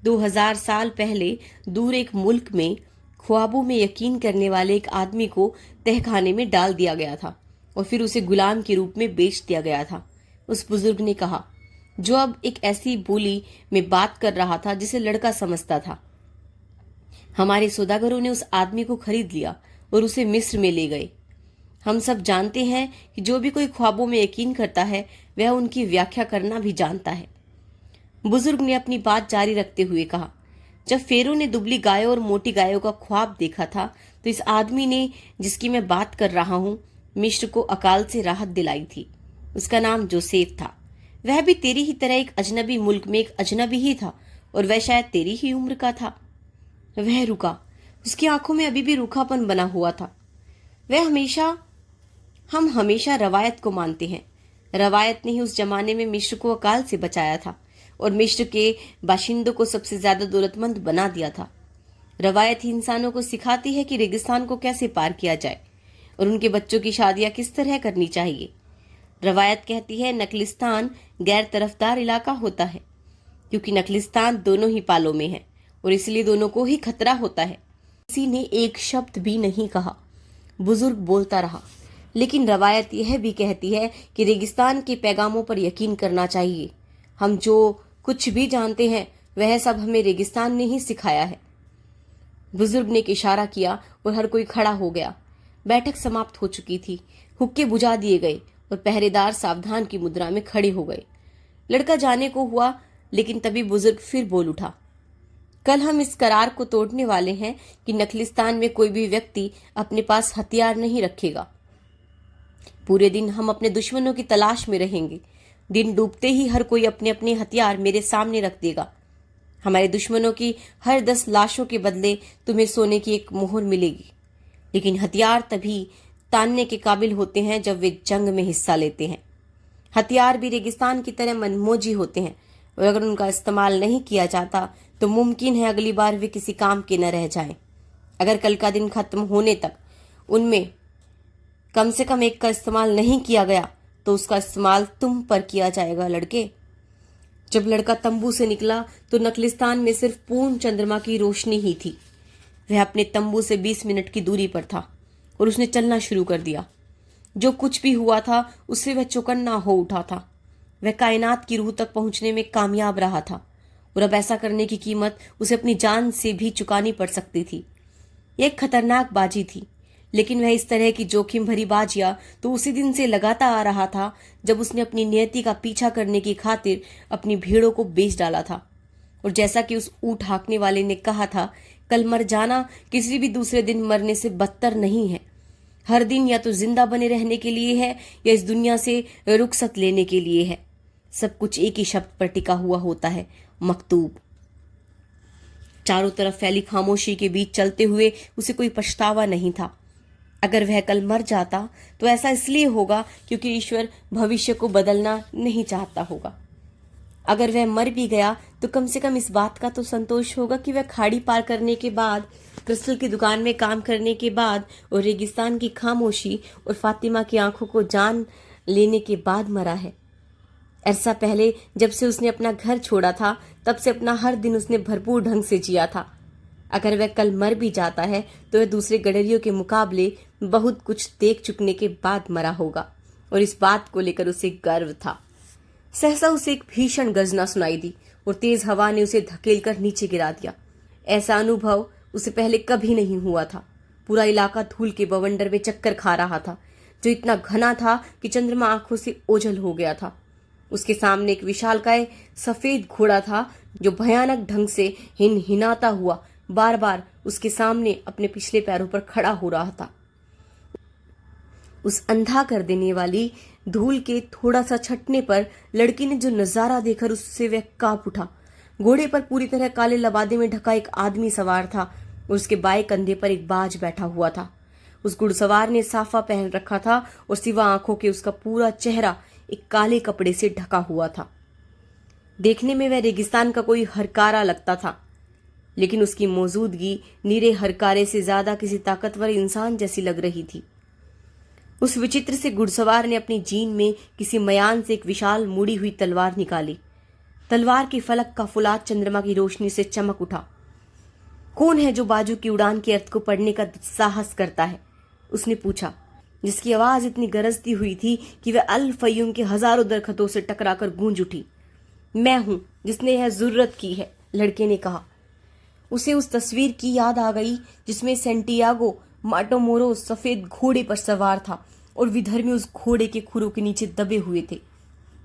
2000 साल पहले दूर एक मुल्क में ख्वाबों में यकीन करने वाले एक आदमी को तहखाने में डाल दिया गया था और फिर उसे गुलाम के रूप में बेच दिया गया था, उस बुजुर्ग ने कहा, जो अब एक ऐसी बोली में बात कर रहा था जिसे लड़का समझता था। हमारे सौदागरों ने उस आदमी को खरीद लिया और उसे मिस्र में ले गए। हम सब जानते हैं कि जो भी कोई ख्वाबों में यकीन करता है वह उनकी व्याख्या करना भी जानता है। बुजुर्ग ने अपनी बात जारी रखते हुए कहा, जब फेरो ने दुबली गायों और मोटी गायों का ख्वाब देखा था तो इस आदमी ने, जिसकी मैं बात कर रहा हूं, मिस्र को अकाल से राहत दिलाई थी। उसका नाम जोसेफ था। वह भी तेरी ही तरह एक अजनबी मुल्क में एक अजनबी ही था और वह शायद तेरी ही उम्र का था। वह रुका। उसकी आंखों में अभी भी रूखापन बना हुआ था। हम हमेशा रवायत को मानते हैं। रवायत ने ही उस जमाने में मिस्र को अकाल से बचाया था और मिस्र के बाशिंदों को सबसे ज्यादा दौलतमंद बना दिया था। रवायत ही इंसानों को सिखाती है कि रेगिस्तान को कैसे पार किया जाए और उनके बच्चों की शादियां किस तरह करनी चाहिए। रवायत कहती है नखलिस्तान गैर तरफदार इलाका होता है, क्योंकि नखलिस्तान दोनों ही पालों में है और इसलिए दोनों को ही खतरा होता है। किसी ने एक शब्द भी नहीं कहा। बुजुर्ग बोलता रहा। लेकिन रवायत यह भी कहती है कि रेगिस्तान के पैगामों पर यकीन करना चाहिए। हम जो कुछ भी जानते हैं वह सब हमें रेगिस्तान ने ही सिखाया है। बुजुर्ग ने एक इशारा किया और हर कोई खड़ा हो गया। बैठक समाप्त हो चुकी थी। हुक्के बुझा दिए गए और पहरेदार सावधान की मुद्रा में खड़े हो गए। लड़का जाने को हुआ, लेकिन तभी बुजुर्ग फिर बोल उठा। कल हम इस करार को तोड़ने वाले हैं कि नखलिस्तान में कोई भी व्यक्ति अपने पास हथियार नहीं रखेगा। पूरे दिन हम अपने दुश्मनों की तलाश में रहेंगे। दिन डूबते ही हर कोई अपने अपने हथियार मेरे सामने रख देगा। हमारे दुश्मनों की हर 10 लाशों के बदले तुम्हें सोने की एक मोहर मिलेगी। लेकिन हथियार तभी तानने के काबिल होते हैं जब वे जंग में हिस्सा लेते हैं। हथियार भी रेगिस्तान की तरह मनमोजी होते हैं और अगर उनका इस्तेमाल नहीं किया जाता तो मुमकिन है अगली बार वे किसी काम के न रह जाएं। अगर कल का दिन खत्म होने तक उनमें कम से कम एक का इस्तेमाल नहीं किया गया तो उसका इस्तेमाल तुम पर किया जाएगा लड़के। जब लड़का तंबू से निकला तो नखलिस्तान में सिर्फ पूर्ण चंद्रमा की रोशनी ही थी। वह अपने तंबू से 20 मिनट की दूरी पर था और उसने चलना शुरू कर दिया। जो कुछ भी हुआ था उससे वह चौकन्ना हो उठा था। वह कायनात की रूह तक पहुंचने में कामयाब रहा था और अब ऐसा करने की कीमत उसे अपनी जान से भी चुकानी पड़ सकती थी। यह एक खतरनाक बाजी थी, लेकिन वह इस तरह की जोखिम भरी बाजियां तो उसी दिन से लगाता आ रहा था जब उसने अपनी नियति का पीछा करने की खातिर अपनी भेड़ों को बेच डाला था। और जैसा कि उस ऊँट हाँकने वाले ने कहा था, कल मर जाना किसी भी दूसरे दिन मरने से बदतर नहीं है। हर दिन या तो जिंदा बने रहने के लिए है या इस दुनिया से रुखसत लेने के लिए है। सब कुछ एक ही शब्द पर टिका हुआ होता है, मकतूब। चारों तरफ फैली खामोशी के बीच चलते हुए उसे कोई पछतावा नहीं था। अगर वह कल मर जाता तो ऐसा इसलिए होगा क्योंकि ईश्वर भविष्य को बदलना नहीं चाहता होगा। अगर वह मर भी गया तो कम से कम इस बात का तो संतोष होगा कि वह खाड़ी पार करने के बाद, क्रिस्टल की दुकान में काम करने के बाद और रेगिस्तान की खामोशी और फातिमा की आंखों को जान लेने के बाद मरा है। ऐसा पहले जब से उसने अपना घर छोड़ा था तब से अपना हर दिन उसने भरपूर ढंग से जिया था। अगर वह कल मर भी जाता है तो वह दूसरे गडरियों के मुकाबले बहुत कुछ देख चुकने के बाद मरा होगा और इस बात को लेकर उसे गर्व था। सहसा उसे एक भीषण गर्जना सुनाई दी और तेज हवा ने उसे धकेलकर नीचे गिरा दिया। ऐसा अनुभव उसे पहले कभी नहीं हुआ था। पूरा इलाका धूल के बवंडर में चक्कर खा रहा था, जो इतना घना था कि चंद्रमा आंखों से ओझल हो गया था। उसके सामने एक विशालकाय सफेद घोड़ा था जो भयानक ढंग से हिनहिनाता हुआ बार बार उसके सामने अपने पिछले पैरों पर खड़ा हो रहा था। उस अंधा कर देने वाली धूल के थोड़ा सा छटने पर लड़की ने जो नजारा देखकर उससे वह कांप उठा। घोड़े पर पूरी तरह काले लबादे में ढका एक आदमी सवार था और उसके बाएं कंधे पर एक बाज बैठा हुआ था। उस घुड़सवार ने साफा पहन रखा था और सिवा आंखों के उसका पूरा चेहरा एक काले कपड़े से ढका हुआ था। देखने में वह रेगिस्तान का कोई हरकारा लगता था, लेकिन उसकी मौजूदगी नीरे हरकारे से ज्यादा किसी ताकतवर इंसान जैसी लग रही थी। उस विचित्र से घुड़सवार ने अपनी जीन में किसी मयान से एक विशाल मुड़ी हुई तलवार निकाली। तलवार के फलक का फुलाद चंद्रमा की रोशनी से चमक उठा। कौन है जो बाजू की उड़ान के अर्थ को पढ़ने का साहस करता है? उसने पूछा, जिसकी आवाज इतनी गरजती हुई थी कि वह अल फयूम के हजारों दरख्तों से टकराकर गूंज उठी। मैं हूं जिसने यह जुर्रत की है, लड़के ने कहा। उसे उस तस्वीर की याद आ गई जिसमें सेंटियागो माटोमोरो सफेद घोड़े पर सवार था और विधर्मी उस घोड़े के खुरों के नीचे दबे हुए थे।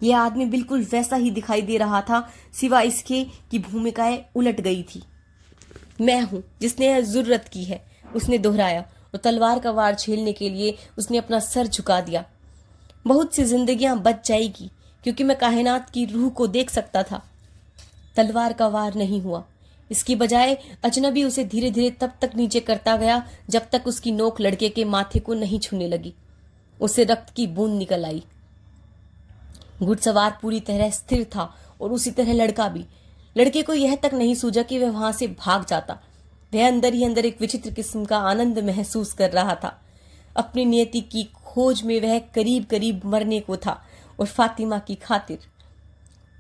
यह आदमी बिल्कुल वैसा ही दिखाई दे रहा था, सिवाय इसके कि भूमिकाएं उलट गई थी। मैं हूं जिसने यह जुर्रत की है, उसने दोहराया और तलवार का वार झेलने के लिए उसने अपना सर झुका दिया। बहुत सी जिंदगियां बच जाएगी क्योंकि मैं कायनात की रूह को देख सकता था। तलवार का वार नहीं हुआ। इसकी बजाय अजनबी उसे धीरे धीरे तब तक नीचे करता गया जब तक उसकी नोक लड़के के माथे को नहीं छूने लगी। उसे रक्त की बूंद निकल आई। घुड़सवार पूरी तरह स्थिर था और उसी तरह लड़का भी। लड़के को यह तक नहीं सूझा कि वह वहां से भाग जाता। वह अंदर ही अंदर एक विचित्र किस्म का आनंद महसूस कर रहा था। अपनी नियति की खोज में वह करीब करीब मरने को था और फातिमा की खातिर।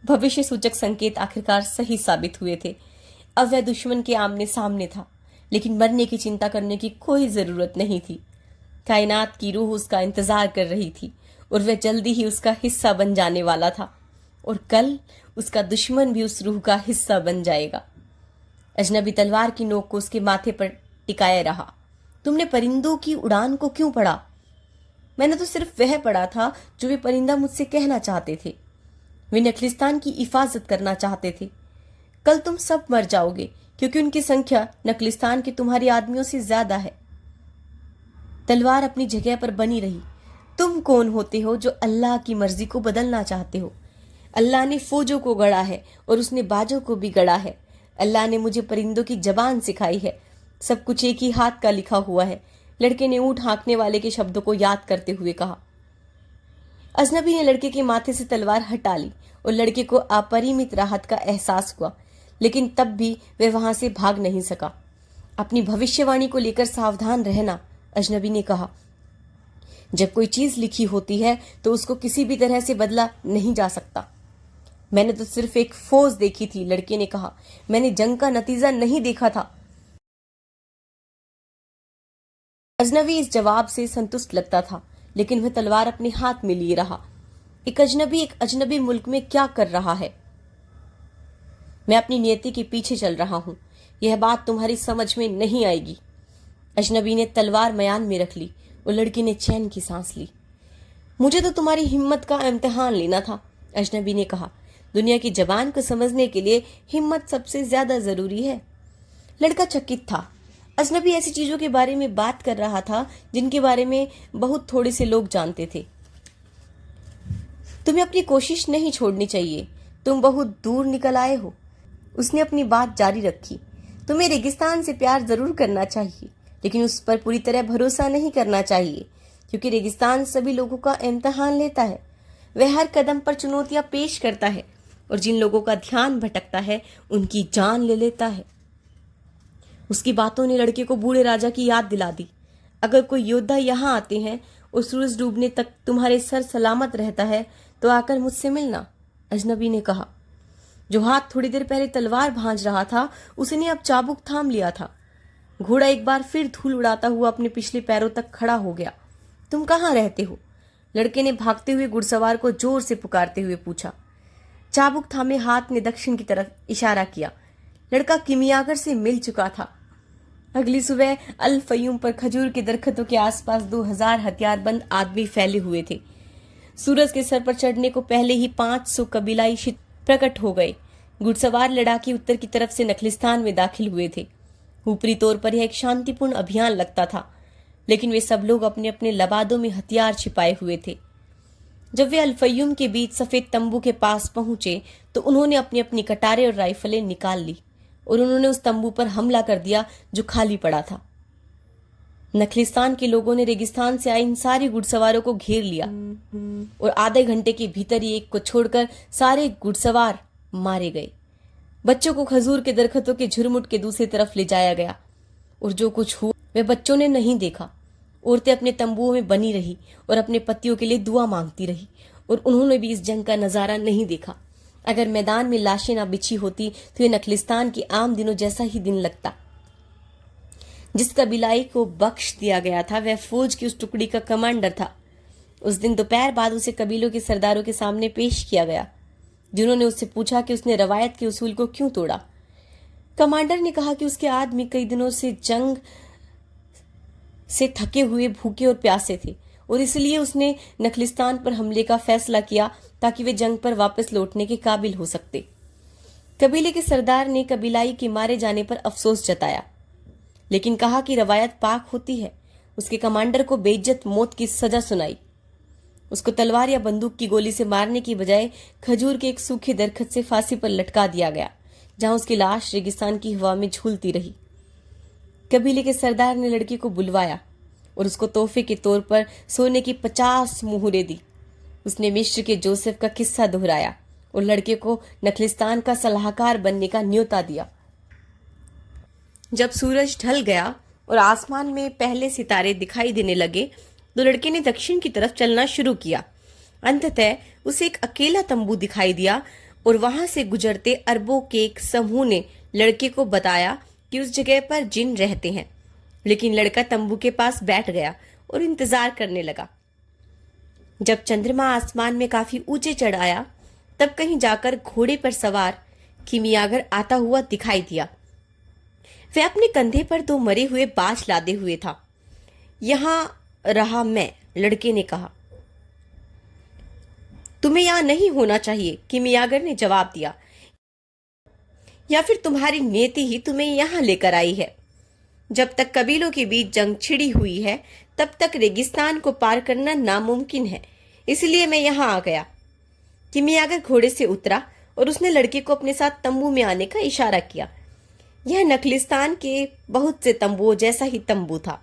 भविष्य सूचक संकेत आखिरकार सही साबित हुए थे। अब वह दुश्मन के आमने सामने था, लेकिन मरने की चिंता करने की कोई जरूरत नहीं थी। कायनात की रूह उसका इंतजार कर रही थी और वह जल्दी ही उसका हिस्सा बन जाने वाला था और कल उसका दुश्मन भी उस रूह का हिस्सा बन जाएगा। अजनबी तलवार की नोक को उसके माथे पर टिकाए रहा। तुमने परिंदों की उड़ान को क्यों पढ़ा? मैंने तो सिर्फ वह पढ़ा था जो वे परिंदा मुझसे कहना चाहते थे। वे नखलिस्तान की हिफाजत करना चाहते थे। कल तुम सब मर जाओगे क्योंकि उनकी संख्या नखलिस्तान के तुम्हारी आदमियों से ज्यादा है। तलवार अपनी जगह पर बनी रही। तुम कौन होते हो जो अल्लाह की मर्जी को बदलना चाहते हो? अल्लाह ने फौजों को गढ़ा है और उसने बाजों को भी गढ़ा है। अल्लाह ने मुझे परिंदों की जबान सिखाई है। सब कुछ एक ही हाथ का लिखा हुआ है, लड़के ने ऊँट हाँकने वाले के शब्दों को याद करते हुए कहा। अजनबी ने लड़के के माथे से तलवार हटा ली और लड़के को अपरिमित राहत का एहसास हुआ, लेकिन तब भी वह वहां से भाग नहीं सका। अपनी भविष्यवाणी को लेकर सावधान रहना, अजनबी ने कहा। जब कोई चीज लिखी होती है तो उसको किसी भी तरह से बदला नहीं जा सकता। मैंने तो सिर्फ एक फौज देखी थी, लड़के ने कहा। मैंने जंग का नतीजा नहीं देखा था। अजनबी इस जवाब से संतुष्ट लगता था, लेकिन वह तलवार अपने हाथ में लिए रहा। एक अजनबी मुल्क में क्या कर रहा है? मैं अपनी नियति के पीछे चल रहा हूं। यह बात तुम्हारी समझ में नहीं आएगी। अजनबी ने तलवार मयान में रख ली और लड़की ने चैन की सांस ली। मुझे तो तुम्हारी हिम्मत का इम्तिहान लेना था, अजनबी ने कहा। दुनिया की जबान को समझने के लिए हिम्मत सबसे ज्यादा जरूरी है। लड़का चकित था। अजनबी ऐसी चीजों के बारे में बात कर रहा था जिनके बारे में बहुत थोड़े से लोग जानते थे। तुम्हें अपनी कोशिश नहीं छोड़नी चाहिए, तुम बहुत दूर निकल आए हो। उसने अपनी बात जारी रखी। तुम्हें रेगिस्तान से प्यार जरूर करना चाहिए, लेकिन उस पर पूरी तरह भरोसा नहीं करना चाहिए, क्योंकि रेगिस्तान सभी लोगों का इम्तिहान लेता है। वह हर कदम पर चुनौतियां पेश करता है और जिन लोगों का ध्यान भटकता है उनकी जान ले लेता है। उसकी बातों ने लड़के को बूढ़े राजा की याद दिला दी। अगर कोई योद्धा यहाँ आते हैं और सूरज डूबने तक तुम्हारे सर सलामत रहता है तो आकर मुझसे मिलना, अजनबी ने कहा। जो हाथ थोड़ी देर पहले तलवार भांज रहा था उसने अब चाबुक थाम लिया था। घोड़ा एक बार फिर धूल उड़ाता हुआ अपने पिछले पैरों तक खड़ा हो गया। तुम कहाँ रहते हो? लड़के ने भागते हुए घुड़सवार को जोर से पुकारते हुए पूछा। चाबुक थामे हाथ ने दक्षिण की तरफ इशारा किया। लड़का किमियागर से मिल चुका था। अगली सुबह अल फयूम पर खजूर के दरख्तों के आसपास 2000 हथियारबंद आदमी फैले हुए थे। सूरज के सर पर चढ़ने को पहले ही 500 कबीलाई प्रकट हो गए। घुड़सवार लड़ाके उत्तर की तरफ से नखलिस्तान में दाखिल हुए थे। ऊपरी तौर पर यह एक शांतिपूर्ण अभियान लगता था, लेकिन वे सब लोग अपने अपने लबादों में हथियार छिपाए हुए थे। जब वे अल-फयूम के बीच सफेद तंबू के पास पहुंचे तो उन्होंने अपनी अपनी कटारें और राइफलें निकाल ली और उन्होंने उस तंबू पर हमला कर दिया जो खाली पड़ा था। नखलिस्तान के लोगों ने रेगिस्तान से आए इन सारे घुड़सवारों को घेर लिया और आधे घंटे के भीतर ही एक को छोड़कर सारे घुड़सवार मारे गए। बच्चों को खजूर के दरख्तों के झुरमुट के दूसरी तरफ ले जाया गया और जो कुछ हुआ वे बच्चों ने नहीं देखा। औरतें अपने तंबुओं में बनी रही और अपने पतियों के लिए दुआ मांगती रही और उन्होंने भी इस जंग का नजारा नहीं देखा। अगर मैदान में लाशें ना बिछी होती तो ये नखलिस्तान की आम दिनों जैसा ही दिन लगता। जिस कबीलाई को बख्श दिया गया था वह फौज की उस टुकड़ी का कमांडर था। उस दिन दोपहर बाद उसे कबीलों के सरदारों के सामने पेश किया गया, जिन्होंने उससे पूछा कि उसने रवायत के उसूल को क्यों तोड़ा। कमांडर ने कहा कि उसके आदमी कई दिनों से जंग से थके हुए, भूखे और प्यासे थे और इसलिए उसने नखलिस्तान पर हमले का फैसला किया ताकि वे जंग पर वापस लौटने के काबिल हो सकते। कबीले के सरदार ने कबीलाई के मारे जाने पर अफसोस जताया, लेकिन कहा कि रवायत पाक होती है। उसके कमांडर को बेइज्जत मौत की सजा सुनाई। उसको तलवार या बंदूक की गोली से मारने की बजाय खजूर के एक सूखे दरख्त से फांसी पर लटका दिया गया, जहां उसकी लाश रेगिस्तान की हवा में झूलती रही। कबीले के सरदार ने लड़के को बुलवाया और उसको तोहफे के तौर पर सोने की 50 मुहरें दी। उसने मिस्र के जोसेफ का किस्सा दोहराया और लड़के को नखलिस्तान का सलाहकार बनने का न्योता दिया। जब सूरज ढल गया और आसमान में पहले सितारे दिखाई देने लगे तो लड़के ने दक्षिण की तरफ चलना शुरू किया। अंततः उसे एक अकेला तंबू दिखाई दिया और वहां से गुजरते अरबों के एक समूह ने लड़के को बताया कि उस जगह पर जिन रहते हैं। लेकिन लड़का तंबू के पास बैठ गया और इंतजार करने लगा। जब चंद्रमा आसमान में काफी ऊंचे चढ़ आया तब कहीं जाकर घोड़े पर सवार किमियागर आता हुआ दिखाई दिया। वह अपने कंधे पर 2 मरे हुए बाज लादे हुए था। यहां रहा मैं, लड़के ने कहा। तुम्हें यहां नहीं होना चाहिए, किमियागर ने जवाब दिया, या फिर तुम्हारी नियति ही तुम्हें यहां लेकर आई है। जब तक कबीलों के बीच जंग छिड़ी हुई है तब तक रेगिस्तान को पार करना नामुमकिन है, इसलिए मैं यहां आ गया। किमियागर घोड़े से उतरा और उसने लड़के को अपने साथ तंबू में आने का इशारा किया। यह नखलिस्तान के बहुत से तंबुओं जैसा ही तंबू था।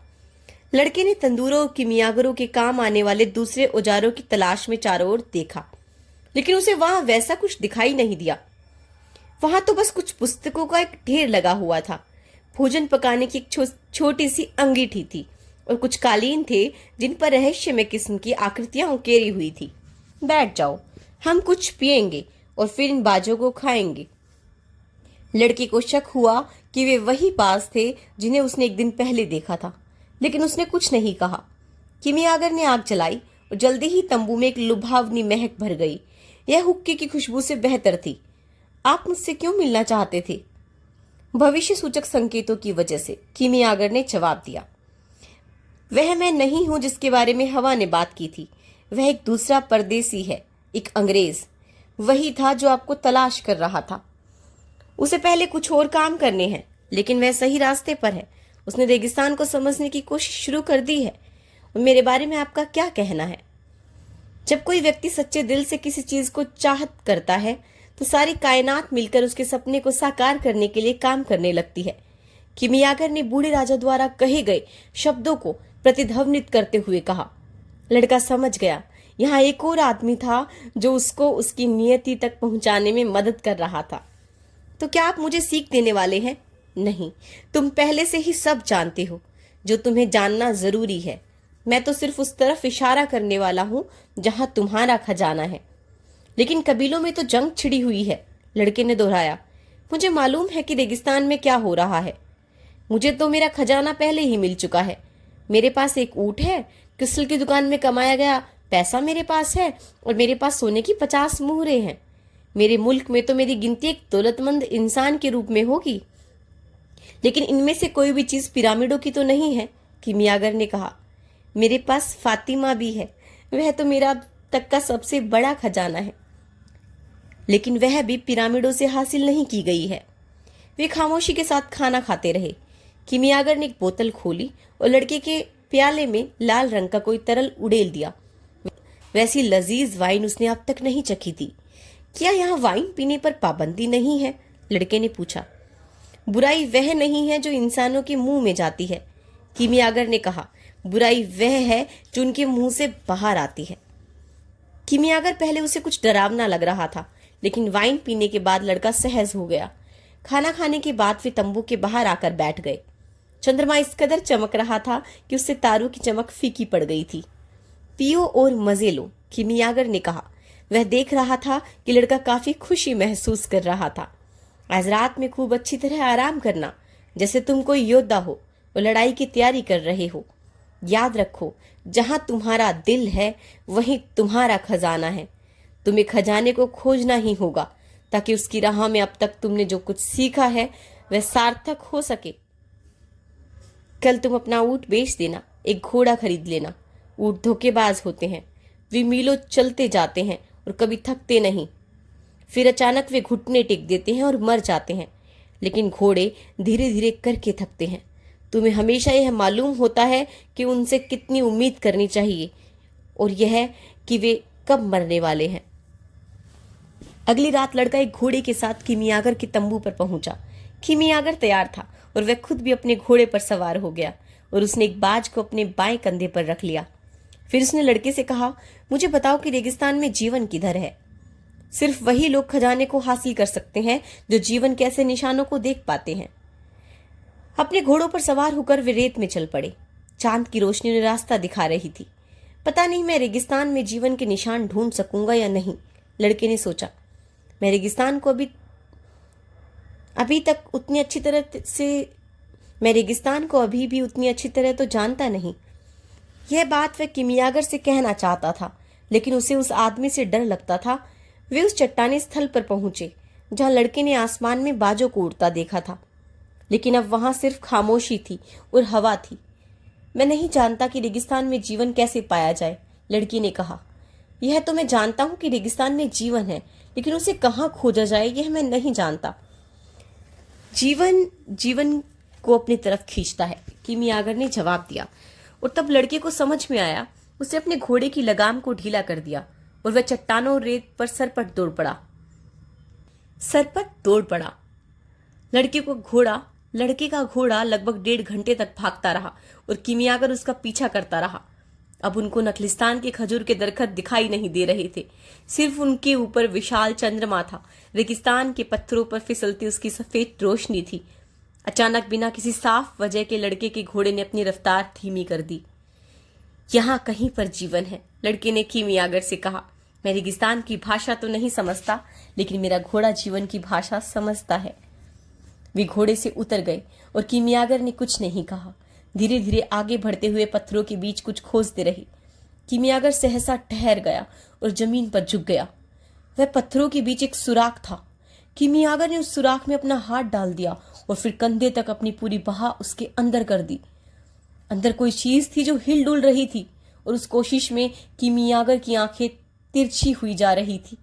लड़के ने तंदूरों और किमियागरों के काम आने वाले दूसरे औजारों की तलाश में चारों ओर देखा, लेकिन उसे वहां वैसा कुछ दिखाई नहीं दिया। वहां तो बस कुछ पुस्तकों का एक ढेर लगा हुआ था। भोजन पकाने की एक छोटी सी अंगीठी थी और कुछ कालीन थे जिन पर रहस्यमय किस्म की आकृतियां उकेरी हुई थी। बैठ जाओ, हम कुछ पिएंगे और फिर इन बाजों को खाएंगे। लड़की को शक हुआ कि वे वही बाज थे जिन्हें उसने एक दिन पहले देखा था, लेकिन उसने कुछ नहीं कहा। किमियागर ने आग जलाई और जल्दी ही तंबू में एक लुभावनी महक भर गई। यह हुक्के की खुशबू से बेहतर थी। आप मुझसे क्यों मिलना चाहते थे? भविष्य सूचक संकेतों की वजह से, किमियागर ने जवाब दिया। वह मैं नहीं हूं जिसके बारे में हवा ने बात की थी। वह एक दूसरा परदेसी है, एक अंग्रेज। वही था जो आपको तलाश कर रहा था। उसे पहले कुछ और काम करने हैं, लेकिन वह सही रास्ते पर है। उसने रेगिस्तान को समझने की कोशिश शुरू कर दी है। और मेरे बारे में आपका क्या कहना है? जब कोई व्यक्ति सच्चे दिल से किसी चीज को चाहत करता है तो सारी कायनात मिलकर उसके सपने को साकार करने के लिए काम करने लगती है। किमियागर ने बूढ़े राजा द्वारा कहे गए शब्दों को प्रतिध्वनित करते हुए कहा। लड़का समझ गया, यहाँ एक और आदमी था जो उसको उसकी नियति तक पहुंचाने में मदद कर रहा था। तो क्या आप मुझे सीख देने वाले हैं? नहीं, तुम पहले से ही सब जानते हो जो तुम्हें जानना जरूरी है। मैं तो सिर्फ उस तरफ इशारा करने वाला हूं जहां तुम्हारा खजाना है। लेकिन कबीलों में तो जंग छिड़ी हुई है, लड़के ने दोहराया। मुझे मालूम है कि रेगिस्तान में क्या हो रहा है। मुझे तो मेरा खजाना पहले ही मिल चुका है। मेरे पास एक ऊंट है, क्रिस्टल की दुकान में कमाया गया पैसा मेरे पास है, और मेरे पास सोने की 50 मुहरें हैं। मेरे मुल्क में तो मेरी गिनती एक दौलतमंद इंसान के रूप में होगी, लेकिन इनमें से कोई भी चीज पिरामिडों की तो नहीं है, किमियागर ने कहा। मेरे पास फातिमा भी है, वह तो मेरा अब तक का सबसे बड़ा खजाना है, लेकिन वह भी पिरामिडों से हासिल नहीं की गई है। वे खामोशी के साथ खाना खाते रहे। किमियागर ने एक बोतल खोली और लड़के के प्याले में लाल रंग का कोई तरल उड़ेल दिया। वैसी लजीज वाइन उसने अब तक नहीं चखी थी। क्या यहाँ वाइन पीने पर पाबंदी नहीं है? लड़के ने पूछा। बुराई वह नहीं है जो इंसानों के मुंह में जाती है, किमियागर ने कहा। बुराई वह है जो उनके मुंह से बाहर आती है। किमियागर पहले उसे कुछ डरावना लग रहा था, लेकिन वाइन पीने के बाद लड़का सहज हो गया। खाना खाने के बाद वे तंबू के बाहर आकर बैठ गए। चंद्रमा इस कदर चमक रहा था कि उससे तारों की चमक फीकी पड़ गई थी। पियो और मजे लो, किमियागर ने कहा। वह देख रहा था कि लड़का काफी खुशी महसूस कर रहा था। आज रात में खूब अच्छी तरह आराम करना, जैसे तुम कोई योद्धा हो और लड़ाई की तैयारी कर रहे हो। याद रखो, जहां तुम्हारा दिल है वहीं तुम्हारा खजाना है। तुम्हें खजाने को खोजना ही होगा ताकि उसकी राह में अब तक तुमने जो कुछ सीखा है वह सार्थक हो सके। कल तुम अपना ऊंट बेच देना, एक घोड़ा खरीद लेना। ऊंट धोखेबाज होते हैं, वे मीलों चलते जाते हैं और कभी थकते नहीं। फिर अचानक वे घुटने टेक देते हैं और मर जाते हैं, लेकिन घोड़े धीरे धीरे करके थकते हैं। तुम्हें हमेशा यह मालूम होता है कि उनसे कितनी उम्मीद करनी चाहिए और यह कि वे कब मरने वाले हैं। अगली रात लड़का एक घोड़े के साथ किमियागर के तंबू पर पहुंचा। किमियागर तैयार था और वह खुद भी अपने घोड़े पर सवार हो गया और उसने एक बाज को अपने बाएं कंधे पर रख लिया। फिर उसने लड़के से कहा, मुझे बताओ कि रेगिस्तान में जीवन किधर है? सिर्फ वही लोग खजाने को हासिल कर सकते हैं जो जीवन के ऐसे निशानों को देख पाते हैं। अपने घोड़ों पर सवार होकर वे रेत में चल पड़े। चांद की रोशनी उन्हें रास्ता दिखा रही थी। पता नहीं मैं रेगिस्तान में जीवन के निशान ढूंढ सकूंगा या नहीं, लड़के ने सोचा। मैं रेगिस्तान को अभी भी उतनी अच्छी तरह तो जानता नहीं। यह बात वह किमियागर से कहना चाहता था, लेकिन उसे उस आदमी से डर लगता था। वे उस चट्टानी स्थल पर पहुंचे जहां लड़के ने आसमान में बाजों को उड़ता देखा था, लेकिन अब वहां सिर्फ खामोशी थी और हवा थी। मैं नहीं जानता कि रेगिस्तान में जीवन कैसे पाया जाए, लड़की ने कहा। यह तो मैं जानता हूं कि रेगिस्तान में जीवन है, लेकिन उसे कहां खोजा जाए यह मैं नहीं जानता। जीवन को अपनी तरफ खींचता है, किमियागर ने जवाब दिया। और तब लड़के को समझ में आया। उसने अपने घोड़े की लगाम को ढीला कर दिया और वह चट्टानों और रेत पर सरपट दौड़ पड़ा। लड़के का घोड़ा लगभग 1.5 घंटे तक भागता रहा और किमियागर उसका पीछा करता रहा। अब उनको नखलिस्तान के खजूर के दरख्त दिखाई नहीं दे रहे थे, सिर्फ उनके ऊपर विशाल चंद्रमा था। रेगिस्तान के पत्थरों पर फिसलती उसकी सफेद रोशनी थी। अचानक बिना किसी साफ वजह के लड़के के घोड़े ने अपनी रफ्तार धीमी कर दी। यहाँ कहीं पर जीवन है, लड़के ने कीमियागर से कहा। मैं रेगिस्तान की भाषा तो नहीं समझता, लेकिन मेरा घोड़ा जीवन की भाषा समझता है। वे घोड़े से उतर गए और कीमियागर ने कुछ नहीं कहा। धीरे धीरे आगे बढ़ते हुए पत्थरों के बीच कुछ खोजते रहे। कीमियागर सहसा ठहर गया और जमीन पर झुक गया। वह पत्थरों के बीच एक सुराख था। कीमियागर ने उस सुराख में अपना हाथ डाल दिया और फिर कंधे तक अपनी पूरी बहा उसके अंदर कर दी। अंदर कोई चीज थी जो हिल डुल रही थी और उस कोशिश में कीमियागर की आंखें तिरछी हुई जा रही थी।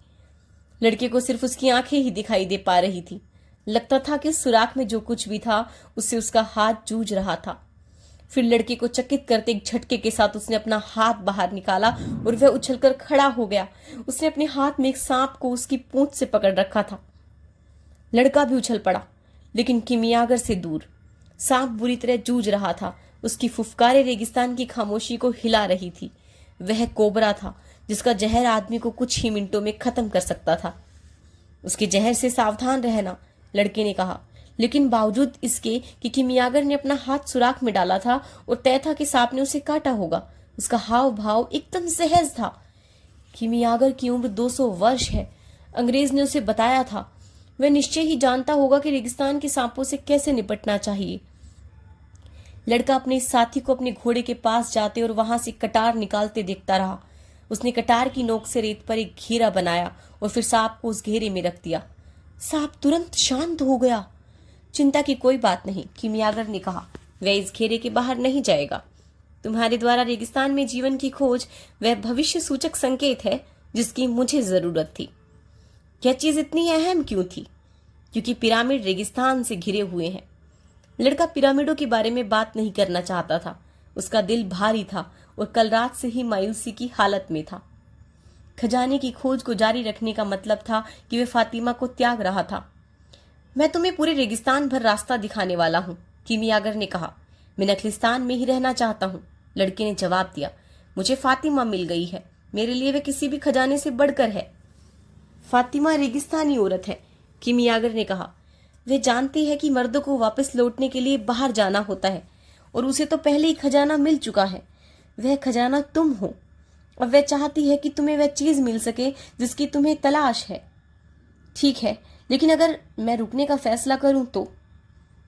लड़के को सिर्फ उसकी आंखें ही दिखाई दे पा रही थी। लगता था कि उस सुराख में जो कुछ भी था उससे उसका हाथ जूझ रहा था। फिर लड़के को चकित करते एक झटके के साथ उसने अपना हाथ बाहर निकाला और वह उछलकर खड़ा हो गया। उसने अपने हाथ में एक सांप को उसकी पूंछ से पकड़ रखा था। लड़का भी उछल पड़ा, लेकिन कीमियागर से दूर। सांप बुरी तरह जूझ रहा था। उसकी फुफकारें रेगिस्तान की खामोशी को हिला रही थी। वह कोबरा था जिसका जहर आदमी को कुछ ही मिनटों में खत्म कर सकता था। उसके जहर से सावधान रहना, लड़के ने कहा। लेकिन बावजूद इसके कि कीमियागर ने अपना हाथ सुराख में डाला था और तय था कि सांप ने उसे काटा होगा, उसका हाव भाव एकदम सहज था। कीमियागर की उम्र 200 वर्ष है। अंग्रेज ने उसे बताया था। वह निश्चय ही जानता होगा कि रेगिस्तान के सांपों से कैसे निपटना चाहिए। लड़का अपने साथी को अपने घोड़े के पास जाते और वहां से कटार निकालते देखता रहा। उसने कटार की नोक से रेत पर एक घेरा बनाया और फिर सांप को उस घेरे में रख दिया। सांप तुरंत शांत हो गया। चिंता की कोई बात नहीं, कीमियागर ने कहा। वह इस घेरे के बाहर नहीं जाएगा। तुम्हारे द्वारा रेगिस्तान में जीवन की खोज वह भविष्य सूचक संकेत है जिसकी मुझे जरूरत थी। यह चीज इतनी अहम क्यों थी? क्योंकि पिरामिड रेगिस्तान से घिरे हुए हैं। लड़का पिरामिडों के बारे में बात नहीं करना चाहता था। उसका दिल भारी था और कल रात से ही मायूसी की हालत में था। खजाने की खोज को जारी रखने का मतलब था कि वह फातिमा को त्याग रहा था। मैं तुम्हें पूरे रेगिस्तान भर रास्ता दिखाने वाला हूँ, कीमियागर ने कहा। मैं नखलिस्तान में ही रहना चाहता हूँ, लड़के ने जवाब दिया। मुझे फातिमा मिल गई है। मेरे लिए वह किसी भी खजाने से बढ़कर है। फातिमा रेगिस्तानी औरत है, कीमियागर ने कहा। वे जानती है कि मर्दों को वापस लौटने के लिए बाहर जाना होता है और उसे तो पहले ही खजाना मिल चुका है। वह खजाना तुम हो और वह चाहती है कि तुम्हें वह चीज मिल सके जिसकी तुम्हें तलाश है। ठीक है, लेकिन अगर मैं रुकने का फैसला करूं तो?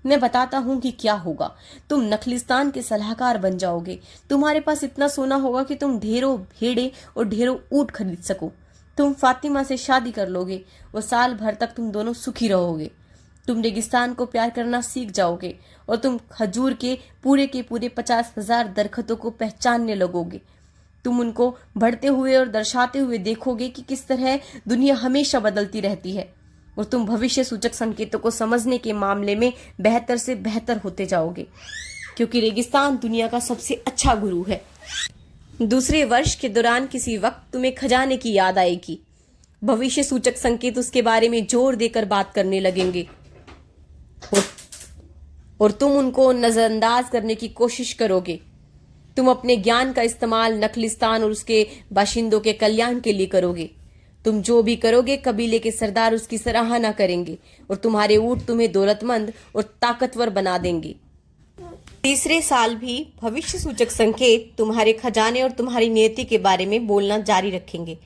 मैं बताता हूं कि क्या होगा। तुम नखलिस्तान के सलाहकार बन जाओगे। तुम्हारे पास इतना सोना होगा कि तुम ढेरों भेड़े और ढेरों ऊंट खरीद सको। तुम फातिमा से शादी कर लोगे और साल भर तक तुम दोनों सुखी रहोगे। तुम रेगिस्तान को प्यार करना सीख जाओगे और तुम खजूर के पूरे 50,000 दरख्तों को पहचानने लगोगे। तुम उनको बढ़ते हुए और दर्शाते हुए देखोगे कि किस तरह दुनिया हमेशा बदलती रहती है और तुम भविष्य सूचक संकेतों को समझने के मामले में बेहतर से बेहतर होते जाओगे, क्योंकि रेगिस्तान दुनिया का सबसे अच्छा गुरु है। दूसरे वर्ष के दौरान किसी वक्त तुम्हें खजाने की याद आएगी। भविष्य सूचक संकेत उसके बारे में जोर देकर बात करने लगेंगे और तुम उनको नजरअंदाज करने की कोशिश करोगे। तुम अपने ज्ञान का इस्तेमाल नखलिस्तान और उसके बाशिंदों के कल्याण के लिए करोगे। तुम जो भी करोगे कबीले के सरदार उसकी सराहना करेंगे और तुम्हारे ऊंट तुम्हें दौलतमंद और ताकतवर बना देंगे। तीसरे साल भी भविष्य सूचक संकेत तुम्हारे खजाने और तुम्हारी नियति के बारे में बोलना जारी रखेंगे।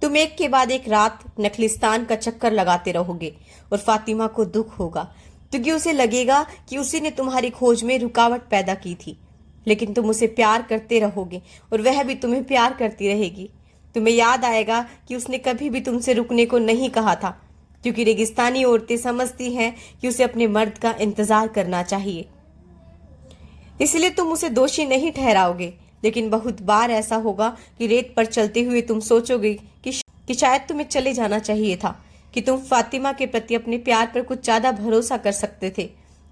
तुम एक के बाद एक रात नखलिस्तान का चक्कर लगाते रहोगे और फातिमा को दुख होगा, क्योंकि उसे लगेगा कि उसी ने तुम्हारी खोज में रुकावट पैदा की थी। लेकिन तुम उसे प्यार करते रहोगे और वह भी तुम्हें प्यार करती रहेगी। तुम्हें याद आएगा कि उसने कभी भी तुमसे रुकने को नहीं कहा था, क्योंकि रेगिस्तानी औरतें समझती हैं कि उसे अपने मर्द का इंतजार करना चाहिए। इसलिए तुम उसे दोषी नहीं ठहराओगे। लेकिन बहुत बार ऐसा होगा कि रेत पर चलते हुए तुम सोचोगे कि शायद तुम्हें चले जाना चाहिए था, कि तुम फातिमा के प्रति अपने प्यार पर कुछ ज्यादा भरोसा कर सकते थे,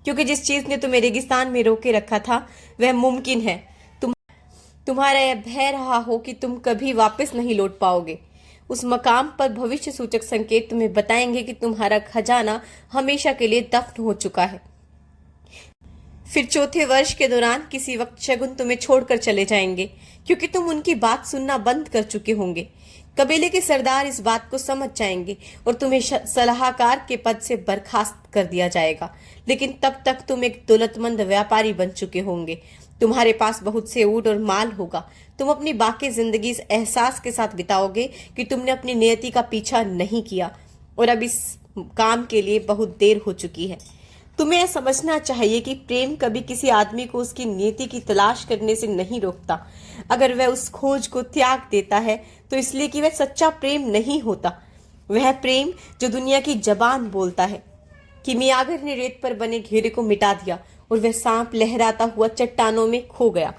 क्योंकि जिस चीज ने तुम्हें रेगिस्तान में रोके रखा था वह मुमकिन है। तुम्हारा यह भय रहा हो कि तुम कभी वापस नहीं लौट पाओगे। उस मकाम पर भविष्य सूचक संकेत तुम्हें बताएंगे कि तुम्हारा खजाना हमेशा के लिए दफन हो चुका है। फिर चौथे वर्ष के दौरान किसी वक्त शगुन तुम्हें छोड़कर चले जाएंगे, क्योंकि तुम उनकी बात सुनना बंद कर चुके होंगे। कबीले के सरदार इस बात को समझ जाएंगे और तुम्हें सलाहकार के पद से बर्खास्त कर दिया जाएगा। लेकिन तब तक तुम एक दौलतमंद व्यापारी बन चुके होंगे। तुम्हारे पास बहुत से ऊंट और माल होगा। तुम अपनी बाकी जिंदगी इस एहसास के साथ बिताओगे कि तुमने अपनी नियति का पीछा नहीं किया और अब इस काम के लिए बहुत देर हो चुकी है। तुम्हें यह समझना चाहिए कि प्रेम कभी किसी आदमी को उसकी नियति की तलाश करने से नहीं रोकता। अगर वह उस खोज को त्याग देता है तो इसलिए कि वह सच्चा प्रेम नहीं होता। वह प्रेम जो दुनिया की जबान बोलता है। किमियागर ने रेत पर बने घेरे को मिटा दिया और वह सांप लहराता हुआ चट्टानों में खो गया।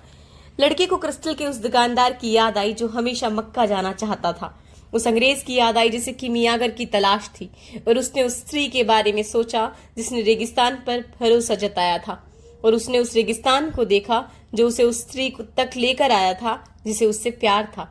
लड़के को क्रिस्टल के उस दुकानदार की याद आई जो हमेशा मक्का जाना चाहता था। उस अंग्रेज की याद आई जिसे किमियागर की तलाश थी और उसने उस स्त्री के बारे में सोचा जिसने रेगिस्तान पर भरोसा जताया था और उसने उस रेगिस्तान को देखा जो उसे उस स्त्री तक लेकर आया था जिसे उससे प्यार था।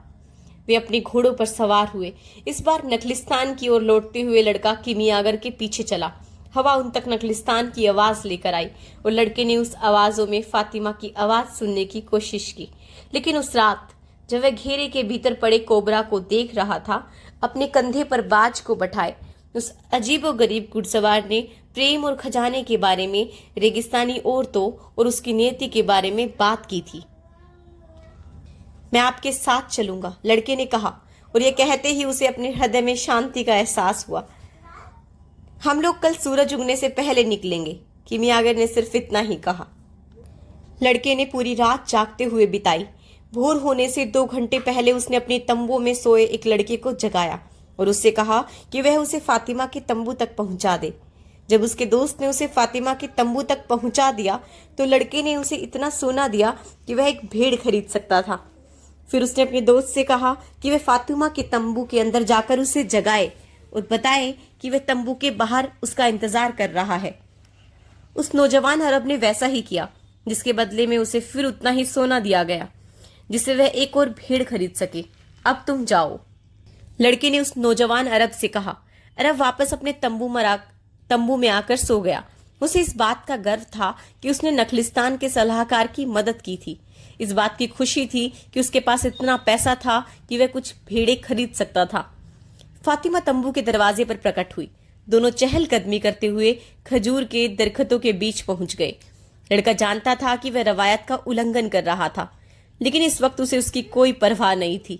वे अपने घोड़ों पर सवार हुए। इस बार नखलिस्तान की ओर लौटते हुए लड़का किमियागर के पीछे चला। हवा उन तक नखलिस्तान की आवाज लेकर आई और लड़के ने उस आवाजों में फातिमा की आवाज सुनने की कोशिश की। लेकिन उस रात जब वह घेरे के भीतर पड़े कोबरा को देख रहा था, अपने कंधे पर बाज को बैठाए उस अजीबोगरीब घुड़सवार ने प्रेम और खजाने के बारे में, रेगिस्तानी औरतों और उसकी नियति के बारे में बात की थी। मैं आपके साथ चलूंगा, लड़के ने कहा और यह कहते ही उसे अपने हृदय में शांति का एहसास हुआ। हम लोग कल सूरज उगने से पहले निकलेंगे, किमियागर ने सिर्फ इतना ही कहा। लड़के ने पूरी रात जागते हुए बिताई। भोर होने से 2 घंटे पहले उसने अपने तंबू में सोए एक लड़के को जगाया और उससे कहा कि वह उसे फातिमा के तंबू तक पहुंचा दे। जब उसके दोस्त ने उसे फातिमा के तंबू तक पहुंचा दिया तो लड़के ने उसे इतना सोना दिया कि वह एक भेड़ खरीद सकता था। फिर उसने अपने दोस्त से कहा कि वह फातिमा के तंबू के अंदर जाकर उसे जगाए और बताए कि वह तंबू के बाहर उसका इंतजार कर रहा है। उस नौजवान अरब ने वैसा ही किया, जिसके बदले में उसे फिर उतना ही सोना दिया गया जिससे वह एक और भेड़ खरीद सके। अब तुम जाओ, लड़के ने उस नौजवान अरब से कहा। अरब वापस अपने तंबू में आकर सो गया। उसे इस बात का गर्व था कि उसने नखलिस्तान के सलाहकार की मदद की थी। इस बात की खुशी थी कि उसके पास इतना पैसा था कि वह कुछ भेड़ें खरीद सकता था। फातिमा तंबू के दरवाजे पर प्रकट हुई। दोनों चहलकदमी करते हुए खजूर के दरख्तों के बीच पहुंच गए। लड़का जानता था कि वह रवायत का उल्लंघन कर रहा था, लेकिन इस वक्त उसे उसकी कोई परवाह नहीं थी।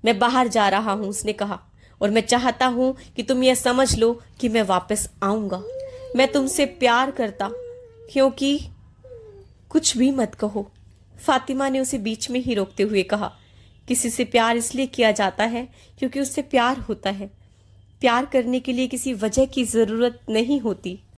मैं बाहर जा रहा हूं, उसने कहा, और मैं चाहता हूं कि तुम यह समझ लो कि मैं वापस आऊंगा। मैं तुमसे प्यार करता, क्योंकि कुछ भी मत कहो, फातिमा ने उसे बीच में ही रोकते हुए कहा। किसी से प्यार इसलिए किया जाता है क्योंकि उससे प्यार होता है। प्यार करने के लिए किसी वजह की जरूरत नहीं होती।